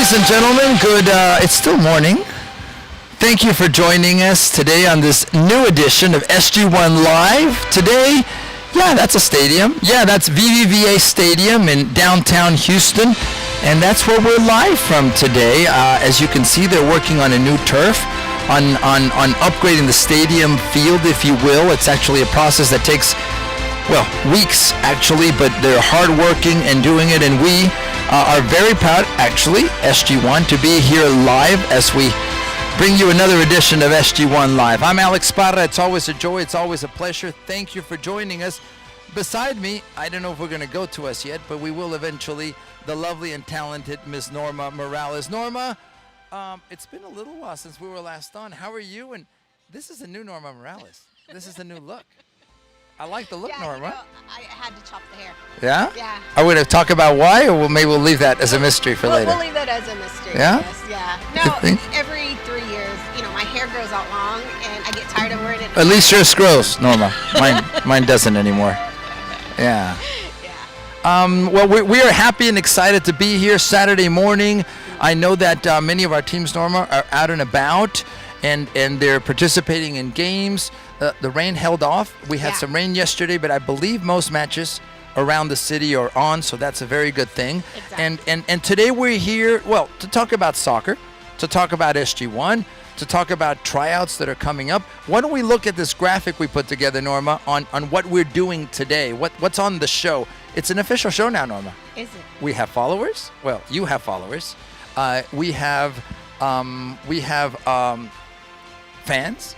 Ladies and gentlemen, it's still morning. Thank you for joining us today on this new edition of SG1 Live. Today, that's a stadium. That's VVVA Stadium in downtown Houston. And that's where we're live from today. As you can see, they're working on a new turf, on upgrading the stadium field, if you will. It's actually a process that takes, weeks actually, but they're hardworking and doing it. And we are very proud, actually, SG1, to be here live as we bring you another edition of SG1 Live. I'm Alex Parra. It's always a joy. It's always a pleasure. Thank you for joining us. Beside me, I don't know if we're going to go to us yet, but we will eventually, the lovely and talented Miss Norma Morales. Norma, it's been a little while since we were last on. How are you? And this is a new Norma Morales. This is a new look. I like the look, Norma. I had to chop the hair. Yeah? Yeah. Are we going to talk about why, or maybe we'll leave that as a mystery for later? We'll leave that as a mystery. Yeah? Yes, No, every 3 years, my hair grows out long, and I get tired of wearing it. At least yours grows, Norma. Mine doesn't anymore. Yeah. We are happy and excited to be here Saturday morning. I know that many of our teams, Norma, are out and about, and they're participating in games. The rain held off. We had some rain yesterday, but I believe most matches around the city are on, so that's a very good thing. Exactly. And today we're here, to talk about soccer, to talk about SG1, to talk about tryouts that are coming up. Why don't we look at this graphic we put together, Norma, on what we're doing today, what's on the show. It's an official show now, Norma. Is it? We have followers. Well, you have followers. We have fans.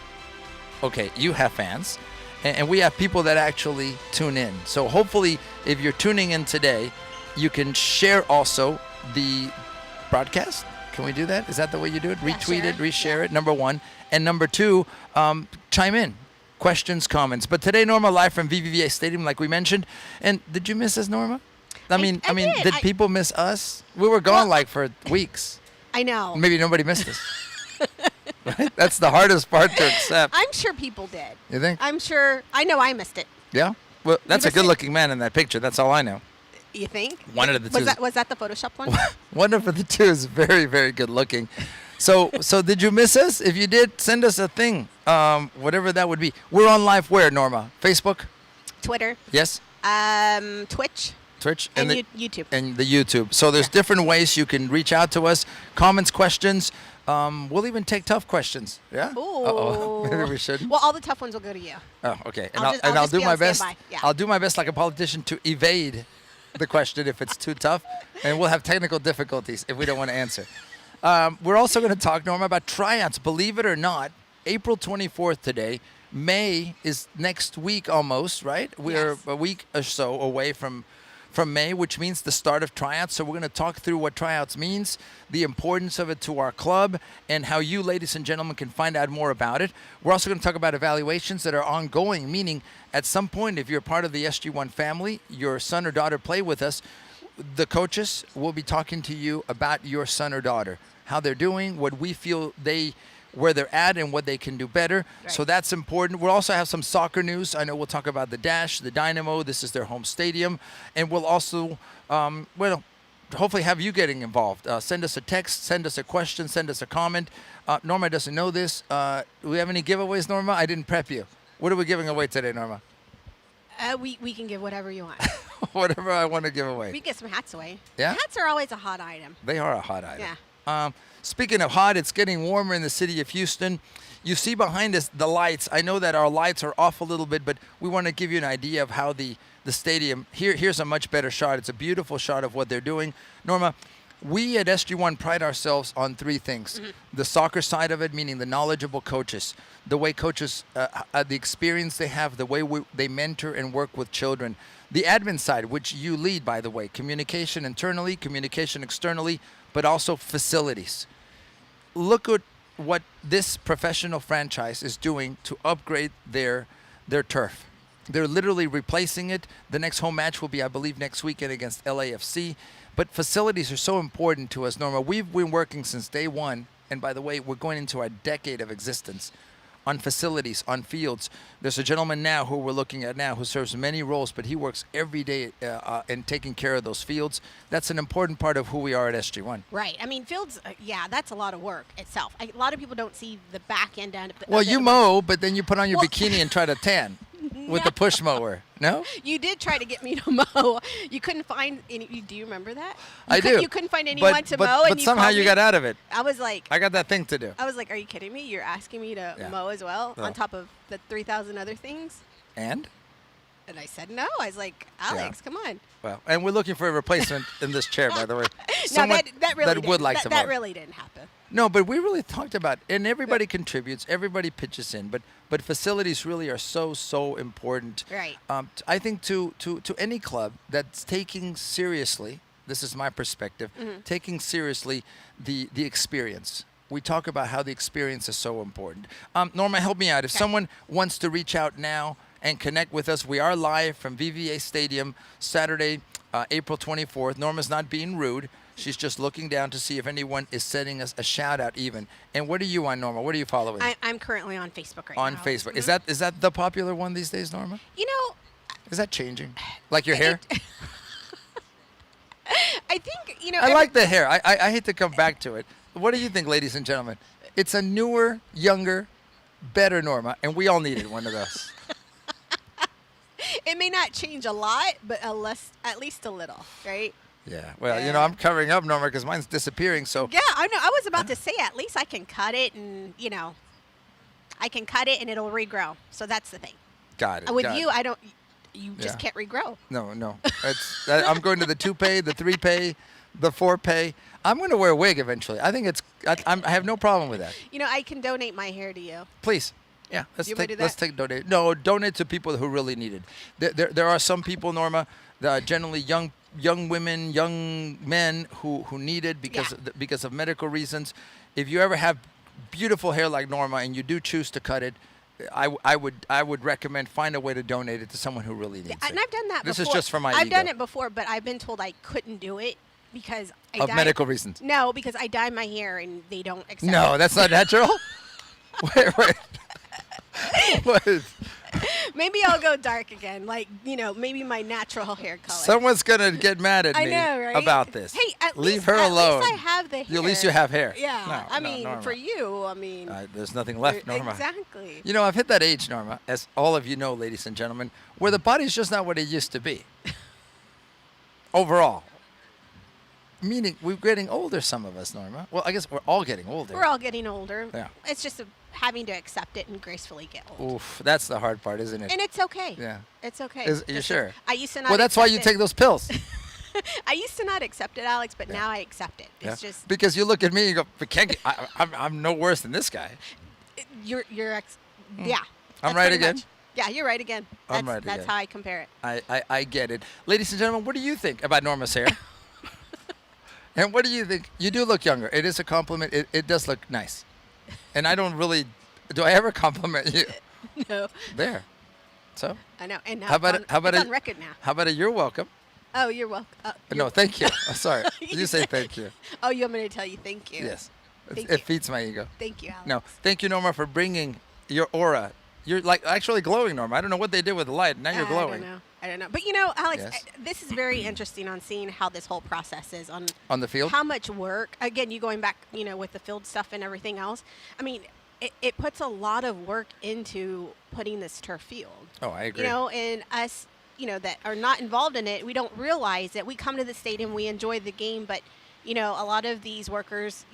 Okay, you have fans. And we have people that actually tune in. So hopefully, if you're tuning in today, you can share also the broadcast. Can we do that? Is that the way you do it? Retweet it, reshare it, number one. And number two, chime in. Questions, comments. But today, Norma, live from VVVA Stadium, like we mentioned. And did you miss us, Norma? I mean, did people miss us? We were gone for weeks. I know. Maybe nobody missed us. Right? That's the hardest part to accept. I'm sure people did. You think? I'm sure. I know I missed it. Yeah? Well, that's a good-looking man in that picture. That's all I know. You think? One of the two. Was that the Photoshopped one? One of the two is very, very good-looking. So did you miss us? If you did, send us a thing, whatever that would be. We're on live where, Norma? Facebook? Twitter. Yes? Twitch. And YouTube. And the YouTube. So there's different ways you can reach out to us. Comments, questions. We'll even take tough questions. Yeah? Ooh. Uh-oh. Maybe we shouldn't. Well, all the tough ones will go to you. Oh, okay. I'll do my best. Yeah. I'll do my best like a politician to evade the question if it's too tough. And we'll have technical difficulties if we don't want to answer. We're also going to talk, Norma, about tryouts. Believe it or not, April 24th today. May is next week almost, right? We're a week or so away from May, which means the start of tryouts. So we're going to talk through what tryouts means, the importance of it to our club, and how you, ladies and gentlemen, can find out more about it. We're also going to talk about evaluations that are ongoing, meaning at some point, if you're part of the SG1 family, your son or daughter play with us, the coaches will be talking to you about your son or daughter, how they're doing, what we feel where they're at and what they can do better. Right. So that's important. We'll also have some soccer news. I know we'll talk about the Dash, the Dynamo. This is their home stadium. And we'll also, hopefully have you getting involved. Send us a text, send us a question, send us a comment. Norma doesn't know this. Do we have any giveaways, Norma? I didn't prep you. What are we giving away today, Norma? We can give whatever you want. Whatever I want to give away. We get some hats away. Yeah? Hats are always a hot item. They are a hot item. Yeah. Speaking of hot, it's getting warmer in the city of Houston. You see behind us the lights. I know that our lights are off a little bit, but we want to give you an idea of how the stadium, here's a much better shot. It's a beautiful shot of what they're doing. Norma, we at SG1 pride ourselves on three things. Mm-hmm. The soccer side of it, meaning the knowledgeable coaches, the way coaches, the experience they have, the way they mentor and work with children. The admin side, which you lead, by the way, communication internally, communication externally, but also facilities. Look at what this professional franchise is doing to upgrade their turf. They're literally replacing it. The next home match will be, I believe, next weekend against LAFC. But facilities are so important to us, Norma. We've been working since day one, and by the way, we're going into our decade of existence on facilities, on fields. There's a gentleman now who we're looking at now who serves many roles, but he works every day in taking care of those fields. That's an important part of who we are at SG1. Right. I mean, fields, that's a lot of work itself. A lot of people don't see the back end of it. Well, you mow, but then you put on your bikini and try to tan with the push mower. No? You did try to get me to mow. You couldn't find any. Do you remember that? I do. You couldn't find anyone to mow, but and somehow you got out of it. I was like, I got that thing to do. I was like, are you kidding me? You're asking me to mow as well, on top of the 3,000 other things? And I said no. I was like, Alex, come on. Well, and we're looking for a replacement in this chair, by the way. No, that really would like to mow. That really didn't happen. No, but we really talked about, and everybody contributes, everybody pitches in, but facilities really are so important. Right. I think to any club that's taking seriously, this is my perspective, taking seriously the experience. We talk about how the experience is so important. Norma, help me out. If someone wants to reach out now and connect with us, we are live from VVA Stadium Saturday, April 24th. Norma's not being rude. She's just looking down to see if anyone is sending us a shout out even. And what are you on, Norma? What are you following? I'm currently on Facebook right now. On Facebook. Is that the popular one these days, Norma? You know, is that changing? Like your hair? I think, I like the hair. I hate to come back to it. What do you think, ladies and gentlemen? It's a newer, younger, better Norma, and we all needed one of those. It may not change a lot, but at least a little, right? Yeah. Well, I'm covering up, Norma, because mine's disappearing. So. Yeah, I know. I was about to say, at least I can cut it, and I can cut it, and it'll regrow. So that's the thing. Got it. With you, I don't. You just can't regrow. No. I'm going to the 2-pay, the 3-pay, the 4-pay. I'm going to wear a wig eventually. I think I have no problem with that. I can donate my hair to you. Please. Yeah, let's take donate. No, donate to people who really need it. There are some people, Norma, generally young women, young men who need it because of medical reasons. If you ever have beautiful hair like Norma and you do choose to cut it, I would recommend find a way to donate it to someone who really needs it. And I've done that before. This is just for my ego. I've done it before, but I've been told I couldn't do it because of medical reasons. No, because I dye my hair and they don't accept it. No, that's not natural. Wait. Maybe I'll go dark again, maybe my natural hair color. Someone's gonna get mad at me about this. Hey, leave her alone. At least I have the hair. At least you have hair. Yeah, for you, there's nothing left, Norma. Exactly. I've hit that age, Norma, as all of you know, ladies and gentlemen, where the body's just not what it used to be. Overall. Meaning we're getting older, some of us, Norma. Well, I guess we're all getting older. We're all getting older. Yeah. It's just having to accept it and gracefully get old. Oof, that's the hard part, isn't it? And it's okay. Yeah. It's okay. You sure? I used to not. Well, that's why you take those pills. I used to not accept it, Alex, but now I accept it. It's just because you look at me and you go, I'm no worse than this guy. You're yeah. I'm right again. Much. Yeah, you're right again. That's how I compare it. I get it. Ladies and gentlemen, what do you think about Norma's hair? And what do you think? You do look younger. It is a compliment. It does look nice. And I don't really, do I ever compliment you? No. There. So? I know. And now how about it's on record now. How about you're welcome? Oh, you're welcome. No, thank you. Oh, sorry. You say thank you. Oh, you want me to tell you thank you? Yes. It feeds my ego. Thank you, Alex. No, thank you, Norma, for bringing your aura. You're actually glowing, Norma. I don't know what they did with the light. Now you're glowing. I don't know. But Alex, this is very interesting on seeing how this whole process is on the field. How much work, again, you going back, with the field stuff and everything else. It puts a lot of work into putting this turf field. Oh, I agree. And us, that are not involved in it, we don't realize that we come to the stadium, we enjoy the game, but, a lot of these workers,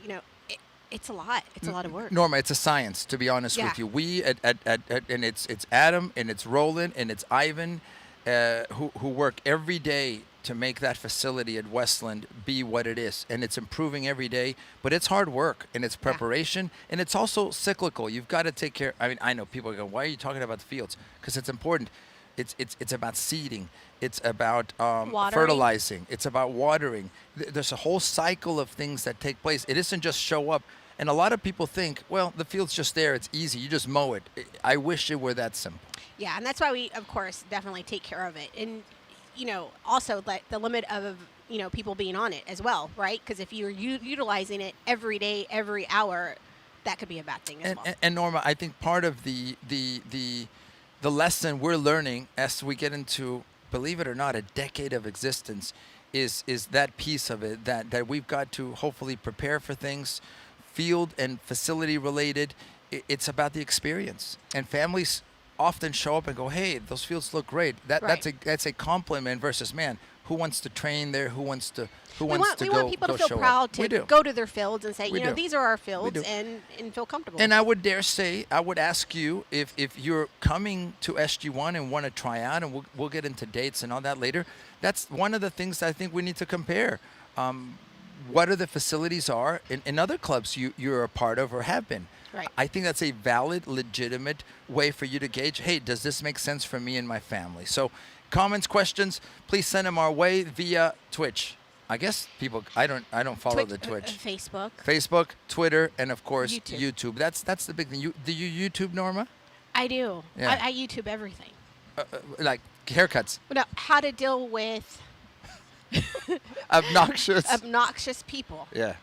it's a lot. It's a lot of work. Norma, it's a science, to be honest with you. We and it's Adam and it's Roland and it's Ivan, who work every day to make that facility at Westland be what it is, and it's improving every day. But it's hard work and it's preparation, and it's also cyclical. You've got to take care. I know people go, "Why are you talking about the fields?" Because it's important. It's about seeding. It's about fertilizing. It's about watering. There's a whole cycle of things that take place. It isn't just show up. And a lot of people think, well, the field's just there. It's easy. You just mow it. I wish it were that simple. Yeah, and that's why we, of course, definitely take care of it. And, also the limit of, people being on it as well, right? Because if you're utilizing it every day, every hour, that could be a bad thing as well. And Norma, I think part of the lesson we're learning as we get into, believe it or not, a decade of existence is that piece of it that we've got to hopefully prepare for things, field and facility related. It's about the experience, and families often show up and go, "Hey, those fields look great." That's a compliment versus, man, who wants to train there? Who wants to we want people to feel proud to go to their fields and say, these are our fields, and feel comfortable. And I would dare say, I would ask you if you're coming to SG1 and want to try out, and we'll get into dates and all that later. That's one of the things I think we need to compare. What are the facilities are in other clubs you're a part of or have been. Right. I think that's a valid, legitimate way for you to gauge, hey, does this make sense for me and my family? So comments, questions, please send them our way via Twitch. I guess people, I don't follow the Twitch. Facebook, Twitter, and of course YouTube. That's the big thing. Do you YouTube, Norma? I do. Yeah. I YouTube everything. Like haircuts. No, how to deal with obnoxious people. Yeah.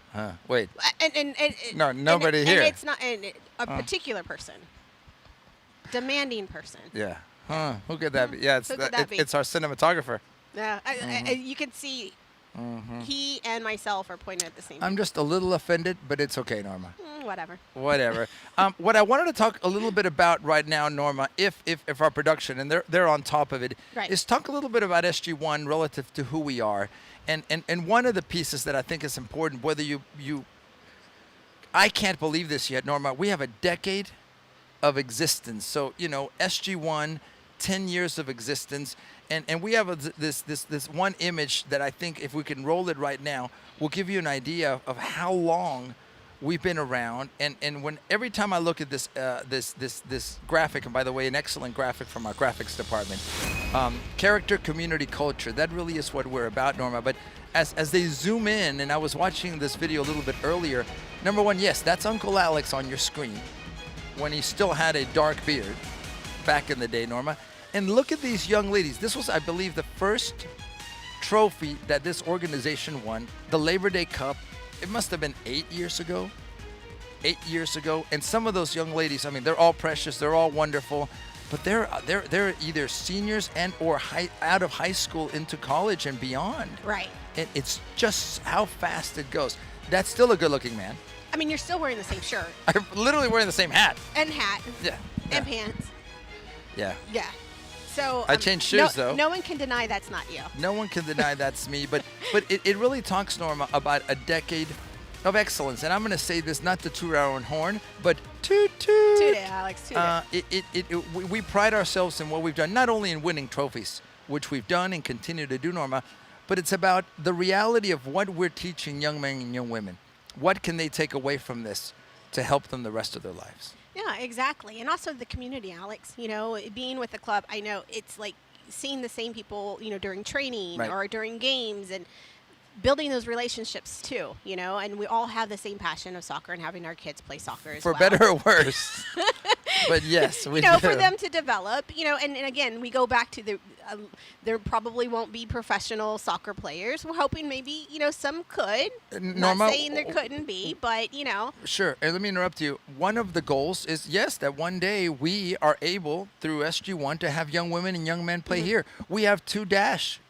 Wait. And no, nobody here. And it's not a particular person. Demanding person. Yeah. Who could that be? Yeah, it's our cinematographer. Yeah. You can see he and myself are pointing at the same. I'm just a little offended, but it's okay, Norma. Whatever. What I wanted to talk a little bit about right now, Norma, if our production, and they're on top of it, is talk a little bit about SG1 relative to who we are. And one of the pieces that I think is important, whether you I can't believe this yet, Norma, we have a decade of existence. So, SG1, 10 years of existence. And we have this one image that I think if we can roll it right now, will give you an idea of how long we've been around. And when every time I look at this graphic, and by the way, an excellent graphic from our graphics department, character, community, culture, that really is what we're about, Norma. But as they zoom in, and I was watching this video a little bit earlier, number one, yes, that's Uncle Alex on your screen when he still had a dark beard back in the day, Norma. And look at these young ladies. This was, I believe, the first trophy that this organization won, the Labor Day Cup. It must have been 8 years ago. 8 years ago. And some of those young ladies, I mean, they're all precious. They're all wonderful. But they're either seniors and or out of high school into college and beyond. Right. And it's just how fast it goes. That's still a good-looking man. I mean, you're still wearing the same shirt. I'm literally wearing the same hat. And hat. Yeah. And pants. Yeah. Yeah. So I changed shoes, though. No one can deny that's not you. No one can deny that's me. But it really talks, Norma, about a decade of excellence. And I'm going to say this not to toot our own horn, but toot. Toot it, Alex. Toot it. We pride ourselves in what we've done, not only in winning trophies, which we've done and continue to do, Norma, but it's about the reality of what we're teaching young men and young women. What can they take away from this to help them the rest of their lives? Yeah, exactly. And also the community, Alex. Being with the club, I know it's like seeing the same people, during training or during games, and building those relationships too, and we all have the same passion of soccer and having our kids play soccer as well. For better or worse. But yes, we do. For them to develop, and again, we go back to there probably won't be professional soccer players. We're hoping maybe, some could. Norma, not saying there couldn't be, but, Sure. And let me interrupt you. One of the goals is, yes, that one day we are able, through SG1, to have young women and young men play here. We have 2 Dash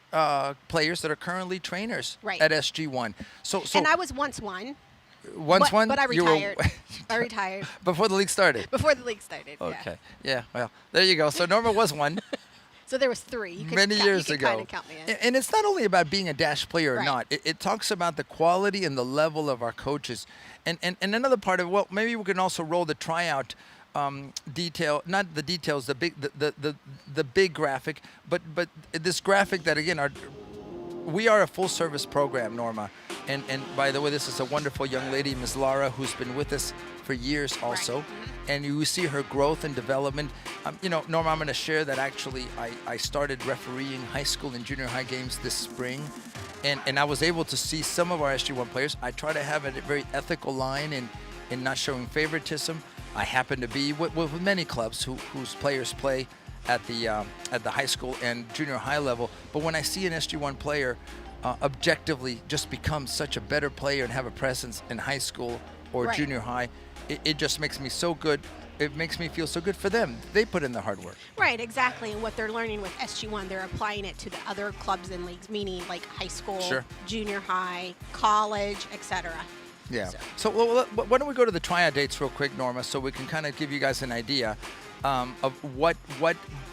players that are currently trainers at SG1. So and I was once one. But I retired. I retired. Before the league started? Before the league started, Okay. Yeah, well, there you go. So Norma was one. So there was 3. You could Many years ago. Kind of count me in. And it's not only about being a Dash player or not. It talks about the quality and the level of our coaches. And another part of it, well, maybe we can also roll the tryout detail, not the details, the big graphic, but this graphic that, again, we are a full-service program, Norma. And by the way, this is a wonderful young lady, Ms. Lara, who's been with us for years also. Right. And you see her growth and development. Norma, I'm going to share that actually I started refereeing high school and junior high games this spring. And I was able to see some of our SG1 players. I try to have a very ethical line in not showing favoritism. I happen to be with many clubs whose players play at the high school and junior high level. But when I see an SG1 player objectively just become such a better player and have a presence in high school or junior high, it just makes me so good. It makes me feel so good for them. They put in the hard work. Right, exactly. And what they're learning with SG1, they're applying it to the other clubs and leagues, meaning like high school, Sure. junior high, college, etc. Yeah. So why don't we go to the Triad Dates real quick, Norma, so we can kind of give you guys an idea of what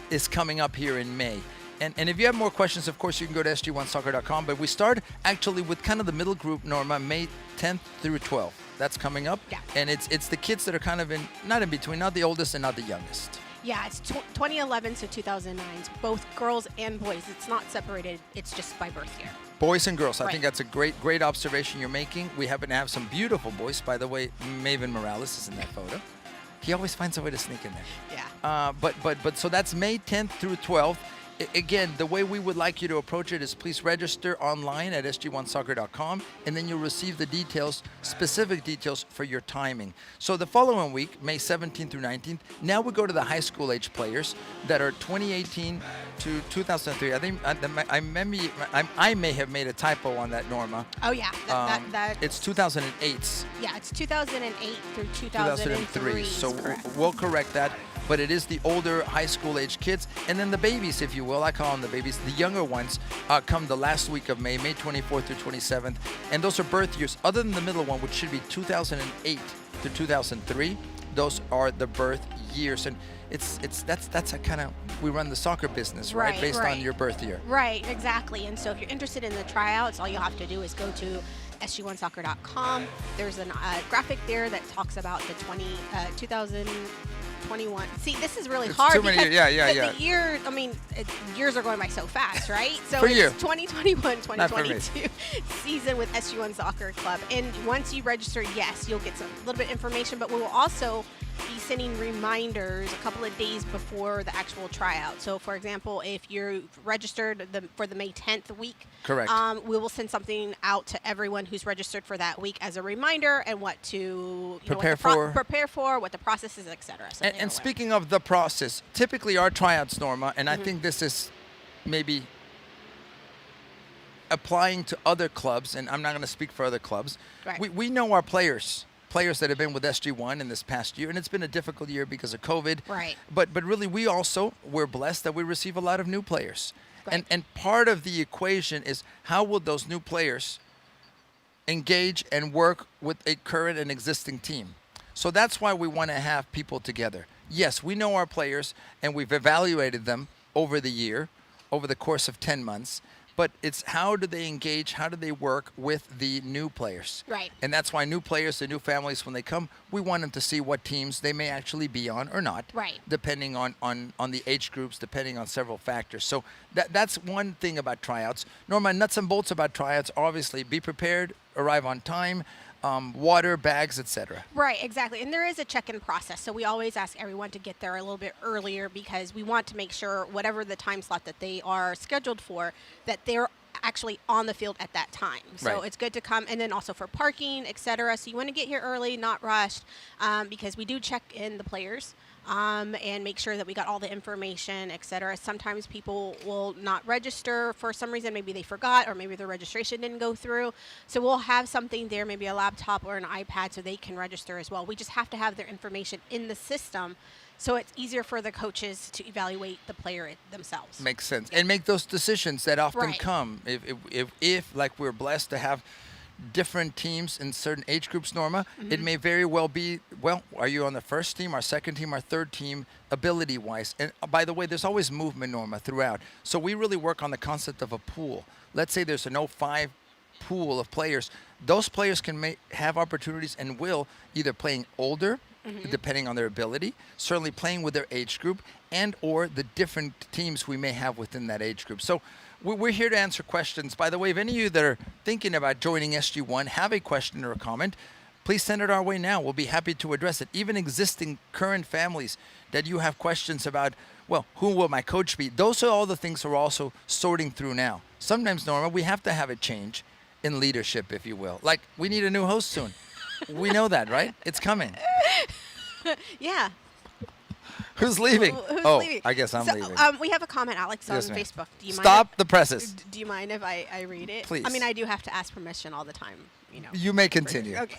is coming up here in May. And if you have more questions, of course, you can go to SG1soccer.com. But we start actually with kind of the middle group, Norma, May 10th through 12th. That's coming up. Yeah. And it's the kids that are kind of not in between, not the oldest and not the youngest. Yeah, it's 2011 to 2009, both girls and boys. It's not separated. It's just by birth year. Boys and girls. I Right. think that's a great observation you're making. We happen to have some beautiful boys. By the way, Maven Morales is in that photo. He always finds a way to sneak in there. Yeah. But so that's May 10th through 12th. Again, the way we would like you to approach it is please register online at sg1soccer.com, and then you'll receive the details, specific details for your timing. So the following week, May 17th through 19th, now we go to the high school age players that are 2018 to 2003. I think I may have made a typo on that, Norma. Oh yeah. It's 2008. Yeah, it's 2008 through 2003. So correct. we'll correct that. But it is the older high school age kids. And then the babies, if you will, I call them the babies. The younger ones come the last week of May 24th through 27th. And those are birth years. Other than the middle one, which should be 2008 to 2003, those are the birth years. And that's a kind of, we run the soccer business, right? Based on your birth year. Right, exactly. And so if you're interested in the tryouts, all you have to do is go to SG1soccer.com. There's a graphic there that talks about the 2021. See, this is really hard. Too many, because the year, I mean, years are going by so fast, right? So For it's you. 2021, Not for me. 2022 season with SG1 Soccer Club. And once you register, yes, you'll get some little bit of information, but we will also be sending reminders a couple of days before the actual tryout. So, for example, if you're registered for the May 10th week, Correct. We will send something out to everyone who's registered for that week as a reminder and what to Prepare for, what the process is, etc. So and speaking of the process, typically our tryouts, Norma, and I think this is maybe applying to other clubs, and I'm not going to speak for other clubs. Right. We know our players that have been with SG1 in this past year, and it's been a difficult year because of COVID. Right. But really, we're blessed that we receive a lot of new players. Right. And part of the equation is how will those new players engage and work with a current and existing team. So that's why we want to have people together. Yes, we know our players, and we've evaluated them over the course of 10 months. But it's how do they engage, how do they work with the new players? Right. And that's why new players, the new families, when they come, we want them to see what teams they may actually be on or not. Right. Depending on the age groups, depending on several factors. So that's one thing about tryouts. Norma, nuts and bolts about tryouts, obviously, be prepared, arrive on time, water, bags, etc. Right, exactly. And there is a check-in process. So we always ask everyone to get there a little bit earlier because we want to make sure whatever the time slot that they are scheduled for, that they're actually on the field at that time. So Right. it's good to come, and then also for parking, etc. So you want to get here early, not rushed, because we do check in the players. And make sure that we got all the information, etc. Sometimes people will not register for some reason. Maybe they forgot, or maybe their registration didn't go through. So we'll have something there, maybe a laptop or an iPad, so they can register as well. We just have to have their information in the system, so it's easier for the coaches to evaluate the player themselves. Makes sense. And make those decisions that often Right. come. If like we're blessed to have different teams in certain age groups, Norma, it may very well be, well, are you on the first team, our second team, our third team, ability-wise? And by the way, there's always movement, Norma, throughout. So we really work on the concept of a pool. Let's say there's an 05 pool of players. Those players can have opportunities and will either playing older, depending on their ability, certainly playing with their age group, and or the different teams we may have within that age group. So we're here to answer questions. By the way, if any of you that are thinking about joining SG1 have a question or a comment, please send it our way now. We'll be happy to address it. Even existing current families that you have questions about, well, who will my coach be? Those are all the things we're also sorting through now. Sometimes, Norma, we have to have a change in leadership, if you will. Like, we need a new host soon. We know that, right? It's coming. Yeah. Who's leaving? Who's oh, leaving? I guess I'm So, leaving. We have a comment, Alex, on Yes, ma'am. Facebook. Do you mind Stop the presses. Do you mind if I read it? Please. I mean, I do have to ask permission all the time. You may continue. Okay.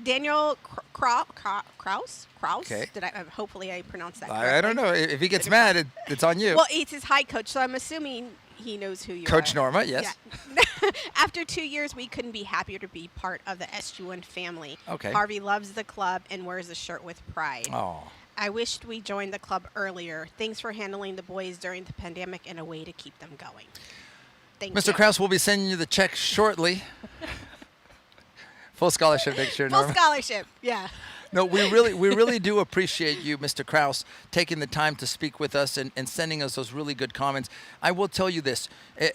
Daniel Kraus. Okay. Hopefully I pronounced that I don't correctly. know. If he gets mad, it's on you. Well, it's his high coach, so I'm assuming he knows who you are. Coach Norma, yes. Yeah. After 2 years, we couldn't be happier to be part of the SG1 family. Okay. Harvey loves the club and wears the shirt with pride. Oh. I wished we joined the club earlier. Thanks for handling the boys during the pandemic and a way to keep them going. Thank you. Mr. Krause will be sending you the check shortly. Full scholarship next year, Norma. Full scholarship, yeah. No, we really do appreciate you, Mr. Krause, taking the time to speak with us and sending us those really good comments. I will tell you this,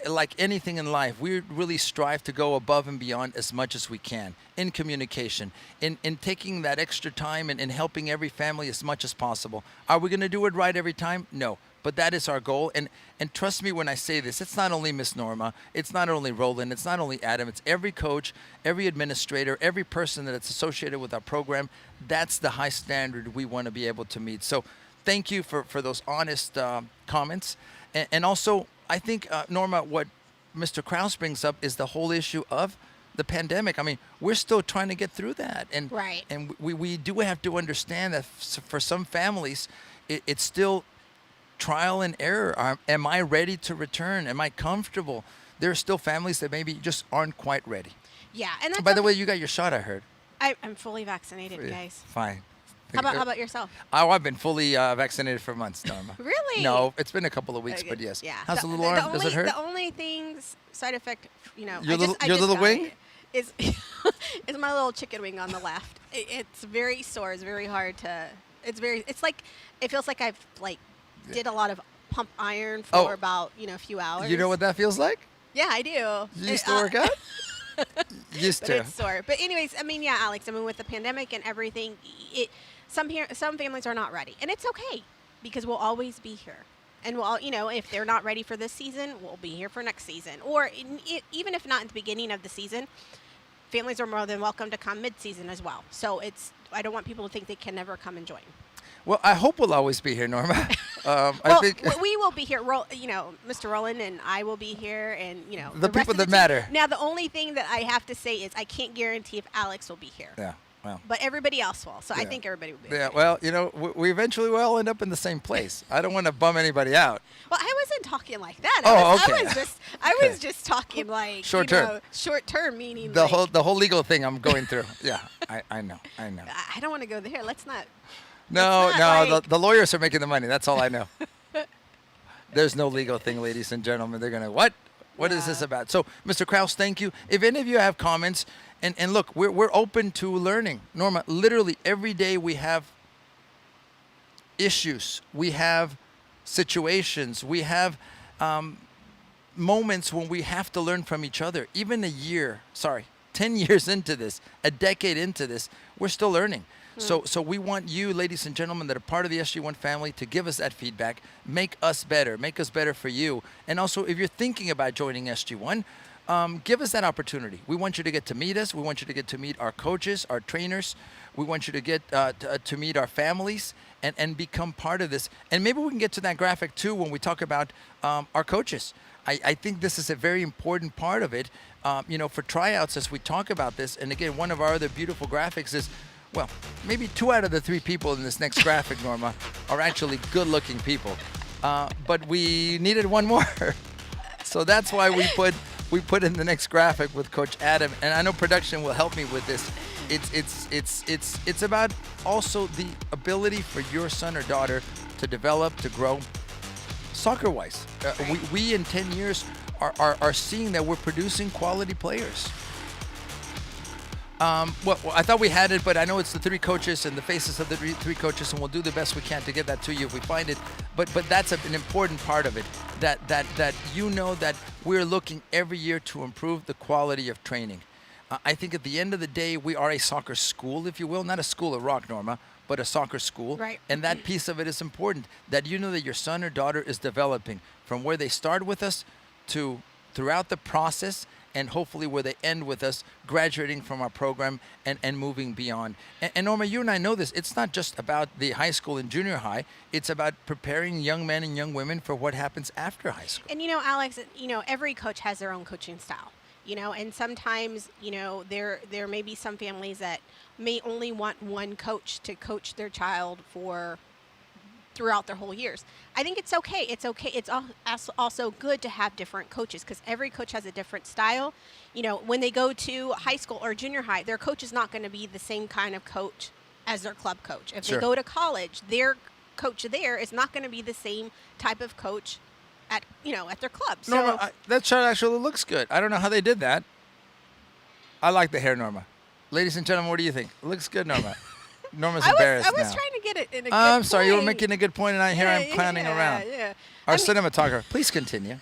like anything in life, we really strive to go above and beyond as much as we can in communication, in taking that extra time and in helping every family as much as possible. Are we going to do it right every time? No. But that is our goal. And trust me when I say this, it's not only Miss Norma, it's not only Roland, it's not only Adam, it's every coach, every administrator, every person that's associated with our program. That's the high standard we want to be able to meet. So thank you for those honest comments. And also, I think, Norma, what Mr. Krause brings up is the whole issue of the pandemic. I mean, we're still trying to get through that. And, right. And we do have to understand that for some families, it's still trial and error. Am I ready to return? Am I comfortable? There are still families that maybe just aren't quite ready. Yeah, and that's by the way, you got your shot, I heard. I'm fully vaccinated, guys. Fine. How about yourself? Oh, I've been fully vaccinated for months, Norma. Really? No, it's been a couple of weeks, but yes. Yeah. How's the little arm? Does it hurt? The only side effect, Your little wing? Is my little chicken wing on the left. It's very sore. It's very hard to. It's like it feels like I've did a lot of pump iron for about a few hours. You know what that feels like? Yeah, I do. You used to work out? Used to. But it's sore. But anyways, yeah, Alex. With the pandemic and everything, some families are not ready, and it's okay because we'll always be here. And we'll, if they're not ready for this season, we'll be here for next season. Or even if not at the beginning of the season, families are more than welcome to come mid-season as well. So I don't want people to think they can never come and join. Well, I hope we'll always be here, Norma. I think we will be here. Mr. Roland and I will be here, and the people that matter. Now, the only thing that I have to say is I can't guarantee if Alex will be here. Yeah. Well. But everybody else will. So I think everybody will be. Yeah. Well, we eventually will all end up in the same place. I don't want to bum anybody out. Well, I wasn't talking like that. Okay. I was just talking like short term. Short term meaning the whole legal thing I'm going through. Yeah. I know. I don't want to go there. Let's not. No. The lawyers are making the money. That's all I know. There's no legal thing, ladies and gentlemen. They're gonna what? What is this about? So, Mr. Krause, thank you. If any of you have comments, and look, we're open to learning. Norma, literally every day we have issues, we have situations, we have moments when we have to learn from each other. Even 10 years into this, a decade into this, we're still learning. So we want you, ladies and gentlemen, that are part of the SG1 family to give us that feedback, make us better for you. And also, if you're thinking about joining SG1, give us that opportunity. We want you to get to meet us. We want you to get to meet our coaches, our trainers. We want you to get to meet our families and become part of this. And maybe we can get to that graphic too when we talk about our coaches. I think this is a very important part of it, for tryouts as we talk about this. And again, one of our other beautiful graphics is, well, maybe 2 out of the 3 people in this next graphic, Norma, are actually good-looking people. But we needed one more. So that's why we put in the next graphic with Coach Adam. And I know production will help me with this. It's about also the ability for your son or daughter to develop, to grow soccer-wise. We in 10 years are seeing that we're producing quality players. Well, I thought we had it, but I know it's the 3 coaches and the faces of the 3 coaches, and we'll do the best we can to get that to you if we find it. But that's an important part of it, that that we're looking every year to improve the quality of training. I think at the end of the day, we are a soccer school, if you will, not a school of rock, Norma, but a soccer school. Right. And that piece of it is important, that you know that your son or daughter is developing from where they start with us to throughout the process, and hopefully where they end with us, graduating from our program and moving beyond. And Norma, you and I know this. It's not just about the high school and junior high. It's about preparing young men and young women for what happens after high school. And Alex, every coach has their own coaching style. And sometimes, there may be some families that may only want one coach to coach their child for throughout their whole years. I think it's okay. It's okay. It's also good to have different coaches because every coach has a different style. When they go to high school or junior high, their coach is not going to be the same kind of coach as their club coach. If Sure. they go to college, their coach there is not going to be the same type of coach at their club. So Norma, that shot actually looks good. I don't know how they did that. I like the hair, Norma. Ladies and gentlemen, what do you think? It looks good, Norma. Norma's embarrassed I was now. trying to get it in a good I'm sorry, you were point. making a good point, and here I'm clowning around. Yeah. Our cinematographer, please continue.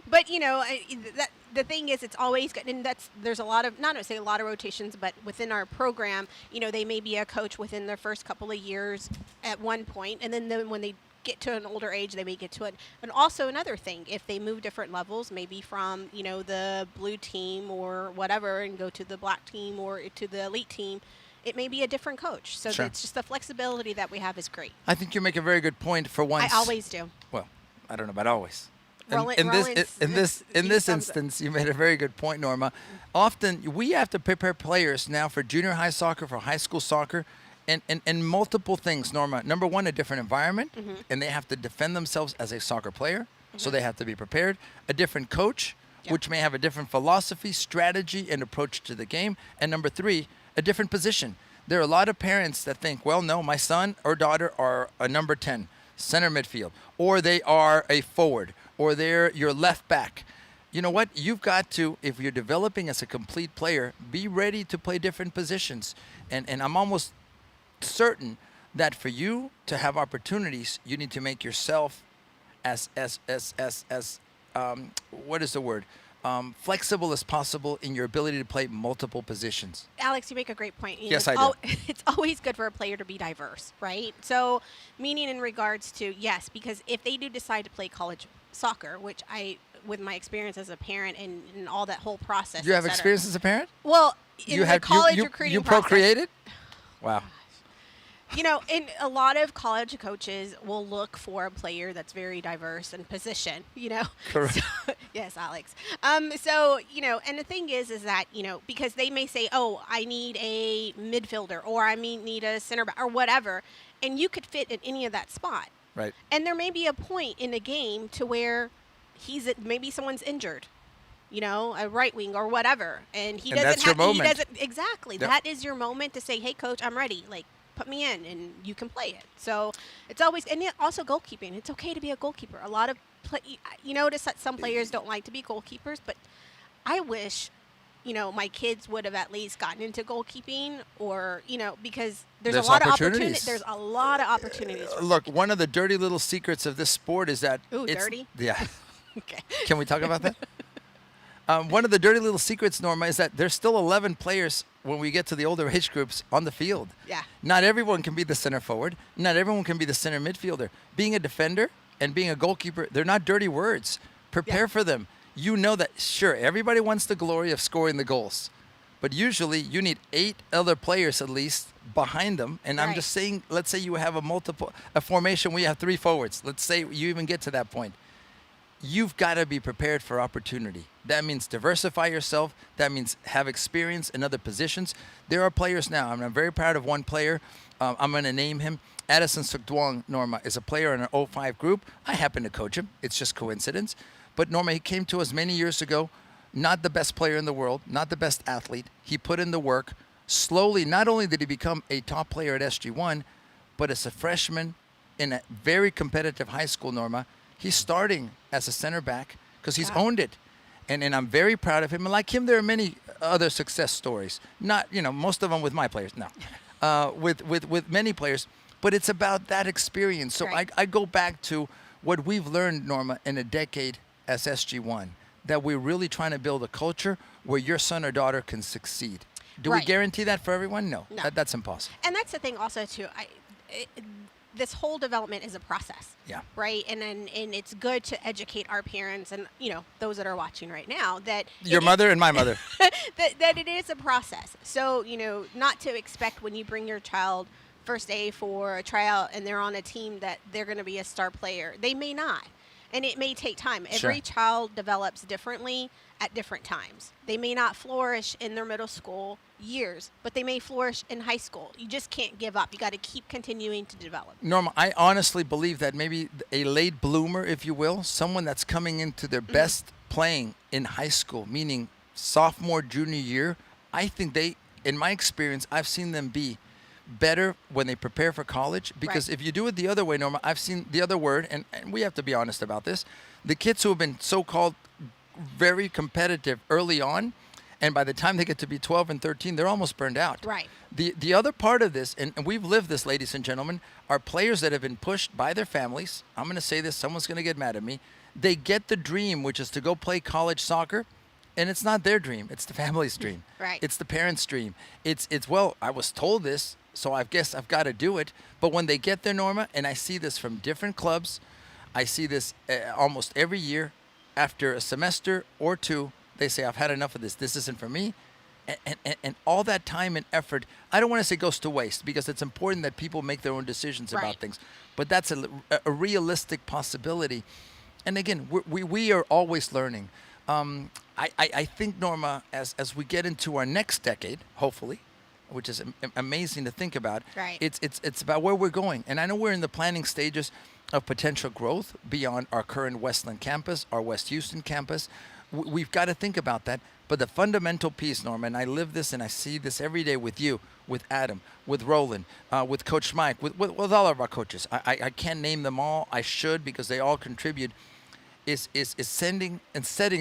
But the thing is, it's always good, and there's a lot of not to say a lot of rotations, but within our program, they may be a coach within their first couple of years at one point, and then when they get to an older age, they may get to it. And also another thing, if they move different levels, maybe from the blue team or whatever, and go to the black team or to the elite team, it may be a different coach. So Sure. it's just the flexibility that we have is great. I think you make a very good point for once. I always do. Well, I don't know about always. Roland- In this he sums it. instance, you made a very good point, Norma. Often we have to prepare players now for junior high soccer, for high school soccer, and multiple things, Norma. Number one, a different environment, and they have to defend themselves as a soccer player, so they have to be prepared. A different coach, which may have a different philosophy, strategy, and approach to the game. And number three, a different position. There are a lot of parents that think, well, no, my son or daughter are a number 10, center midfield, or they are a forward, or they're your left back. You know what? You've got to, if you're developing as a complete player, be ready to play different positions. And I'm almost certain that for you to have opportunities, you need to make yourself as what is the word? Flexible as possible in your ability to play multiple positions. Alex, you make a great point. Yes, I do. It's always good for a player to be diverse, right? So, meaning in regards to, yes, because if they do decide to play college soccer, which with my experience as a parent and all that whole process. You have et cetera. experience as a parent? Well, in the college recruiting you process. procreated? Wow. And a lot of college coaches will look for a player that's very diverse in position, Correct. So, yes, Alex. And the thing is that, because they may say, oh, I need a midfielder or I need a center back or whatever, and you could fit in any of that spot. Right. And there may be a point in a game to where maybe someone's injured. A right wing or whatever, and he doesn't that's your moment. He doesn't exactly. Yep. That is your moment to say, "Hey, coach, I'm ready. Like, put me in, and you can play it." So it's always, and yet also goalkeeping. It's okay to be a goalkeeper. A lot of you notice that some players don't like to be goalkeepers, but I wish, my kids would have at least gotten into goalkeeping, or because there's a lot of opportunities. There's a lot of opportunities. Look, one of the dirty little secrets of this sport is that Dirty? Yeah. Okay. Can we talk about that? One of the dirty little secrets, Norma, is that there's still 11 players when we get to the older age groups on the field. Yeah. Not everyone can be the center forward. Not everyone can be the center midfielder. Being a defender and being a goalkeeper, they're not dirty words. Prepare for them. You know that, sure, everybody wants the glory of scoring the goals. But usually you need 8 other players at least behind them. And I'm just saying, let's say you have a formation where you have 3 forwards. Let's say you even get to that point. You've got to be prepared for opportunity. That means diversify yourself. That means have experience in other positions. There are players now, and I'm very proud of one player. I'm going to name him. Addison Sukduong, Norma, is a player in an 05 group. I happen to coach him. It's just coincidence. But Norma, he came to us many years ago, not the best player in the world, not the best athlete. He put in the work. Slowly, not only did he become a top player at SG1, but as a freshman in a very competitive high school, Norma, he's starting as a center back because he's owned it. And I'm very proud of him. And like him, there are many other success stories. Not, most of them with my players. No. With many players. But it's about that experience. So I go back to what we've learned, Norma, in a decade as SG1, that we're really trying to build a culture where your son or daughter can succeed. Do we guarantee that for everyone? No. That's impossible. And that's the thing also, too. This whole development is a process. Yeah. Right? And it's good to educate our parents and, those that are watching right now that your mother and my mother. that it is a process. So, not to expect when you bring your child first day for a tryout and they're on a team that they're going to be a star player. They may not. And it may take time. Sure. Every child develops differently at different times. They may not flourish in their middle school years, but they may flourish in high school. You just can't give up. You got to keep continuing to develop. Norma, I honestly believe that maybe a late bloomer, if you will, someone that's coming into their best playing in high school, meaning sophomore, junior year, I think they, in my experience, I've seen them be better when they prepare for college, because if you do it the other way, Norma, I've seen the other word, and we have to be honest about this, the kids who have been so-called very competitive early on, and by the time they get to be 12 and 13, they're almost burned out. Right. The other part of this, and we've lived this, ladies and gentlemen, are players that have been pushed by their families. I'm going to say this, someone's going to get mad at me. They get the dream, which is to go play college soccer, and it's not their dream. It's the family's dream. Right. It's the parents' dream. It's well, I was told this, so I guess I've got to do it. But when they get there, Norma, and I see this from different clubs, I see this almost every year, after a semester or two, they say, I've had enough of this. This isn't for me. And all that time and effort, I don't want to say goes to waste, because it's important that people make their own decisions about things. But that's a realistic possibility. And again, we are always learning. I think, Norma, as we get into our next decade, hopefully, which is amazing to think about, it's about where we're going. And I know we're in the planning stages of potential growth beyond our current Westland campus, our West Houston campus. We've got to think about that. But the fundamental piece, Norma, and I live this and I see this every day with you, with Adam, with Roland, with Coach Mike, with all of our coaches. I can't name them all. I should, because they all contribute. Is setting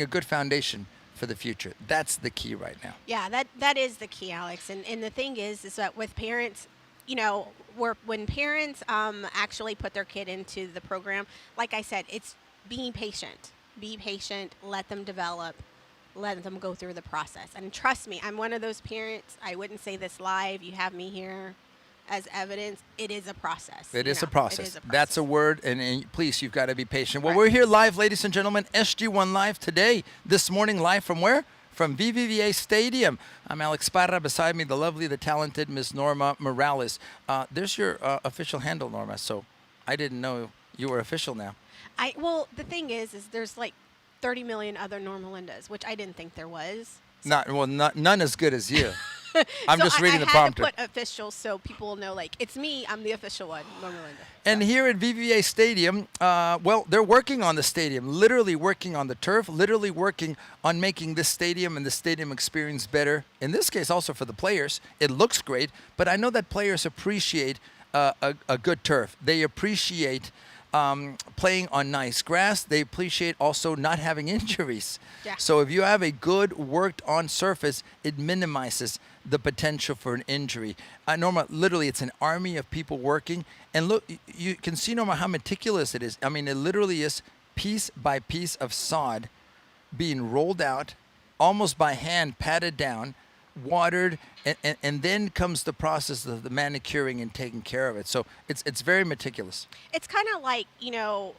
a good foundation for the future. That's the key right now. Yeah, that is the key, Alex. And the thing is that with parents, you know, when parents actually put their kid into the program, like I said, it's being patient. Be patient. Let them develop. Let them go through the process. And trust me, I'm one of those parents. I wouldn't say this live. You have me here as evidence. It is a process. It is a process. That's a word, and please, you've got to be patient. Well, Right. we're here live, ladies and gentlemen, SG1 Live today, this morning, live from where? From VVVA Stadium. I'm Alex Parra. Beside me, the lovely, the talented Miss Norma Morales. There's your official handle, Norma, so I didn't know you were official now. Well, the thing is there's like 30 million other Norma Lindas, which I didn't think there was. None as good as you. I'm just reading the prompter. I had to put official so people will know, like, it's me. I'm the official one, Norma Linda. And here at VVVA Stadium, well, they're working on the stadium, literally working on the turf, literally working on making this stadium and the stadium experience better. In this case, also for the players, it looks great, but I know that players appreciate a good turf. They appreciate playing on nice grass. They appreciate also not having injuries. Yeah. So if you have a good worked on surface, it minimizes the potential for an injury. Norma, literally, it's an army of people working. And look, you can see, Norma, how meticulous it is. I mean, it literally is piece by piece of sod being rolled out, almost by hand, patted down, watered, and then comes the process of the manicuring and taking care of it. So it's very meticulous. It's kind of like, you know,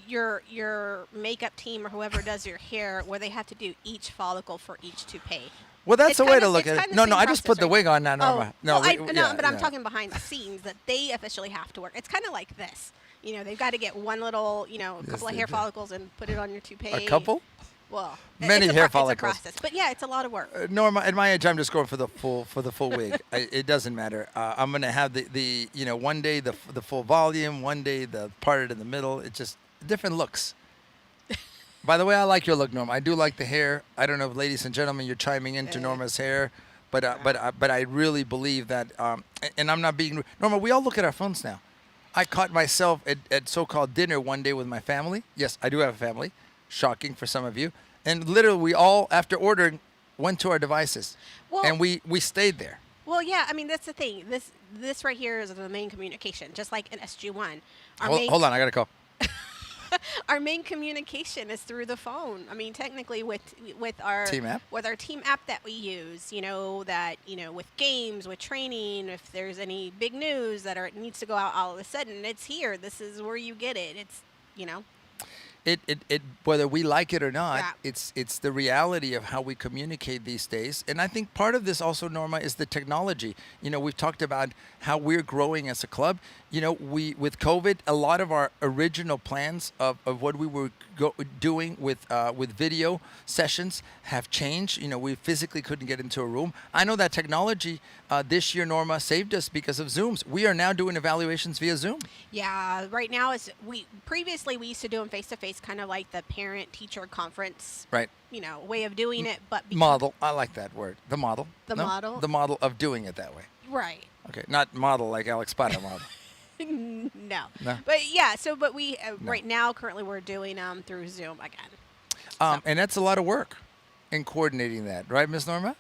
your makeup team or whoever does your hair, where they have to do each follicle for each toupee. Well, that's a way to look at it. No, I just put the wig on now, Norma. But I'm talking behind the scenes that they officially have to work. It's kind of like this. You know, they've got to get one little, you know, a couple of hair follicles and put it on your toupee. A couple? Well, many hair follicles. It's a process. But yeah, it's a lot of work. Norma, at my age, I'm just going for the full wig. It doesn't matter. I'm gonna have the you know, one day the full volume, one day the parted in the middle. It's just different looks. By the way, I like your look, Norma. I do like the hair. I don't know if, ladies and gentlemen, you're chiming into Norma's hair, but I really believe that. And I'm not being Norma. We all look at our phones now. I caught myself at so-called dinner one day with my family. Yes, I do have a family. Shocking for some of you. And literally, we all, after ordering, went to our devices, and we stayed there. Well, yeah. I mean, that's the thing. This right here is the main communication, just like in SG1. Hold on, I got to call. Our main communication is through the phone. I mean, technically with our team app, that we use, you know, with games, with training, if there's any big news that needs to go out all of a sudden, it's here. This is where you get it. It's, you know. It whether we like it or not, Yeah. it's the reality of how we communicate these days. And I think part of this also, Norma, is the technology. We've talked about how we're growing as a club. We with COVID, a lot of our original plans of what we were doing with video sessions have changed. We physically couldn't get into a room. I know that technology this year, Norma, saved us because of Zooms. We are now doing evaluations via Zoom. Yeah, right now previously we used to do them face to face, kind of like the parent teacher conference, Right. Way of doing it, but Model. I like that word. The model. The model? The model of doing it that way. right. Okay. Not model like Alex Potter model. No. No? But yeah, but we No. right now currently we're doing through Zoom again. And that's a lot of work in coordinating that, right, Miss Norma?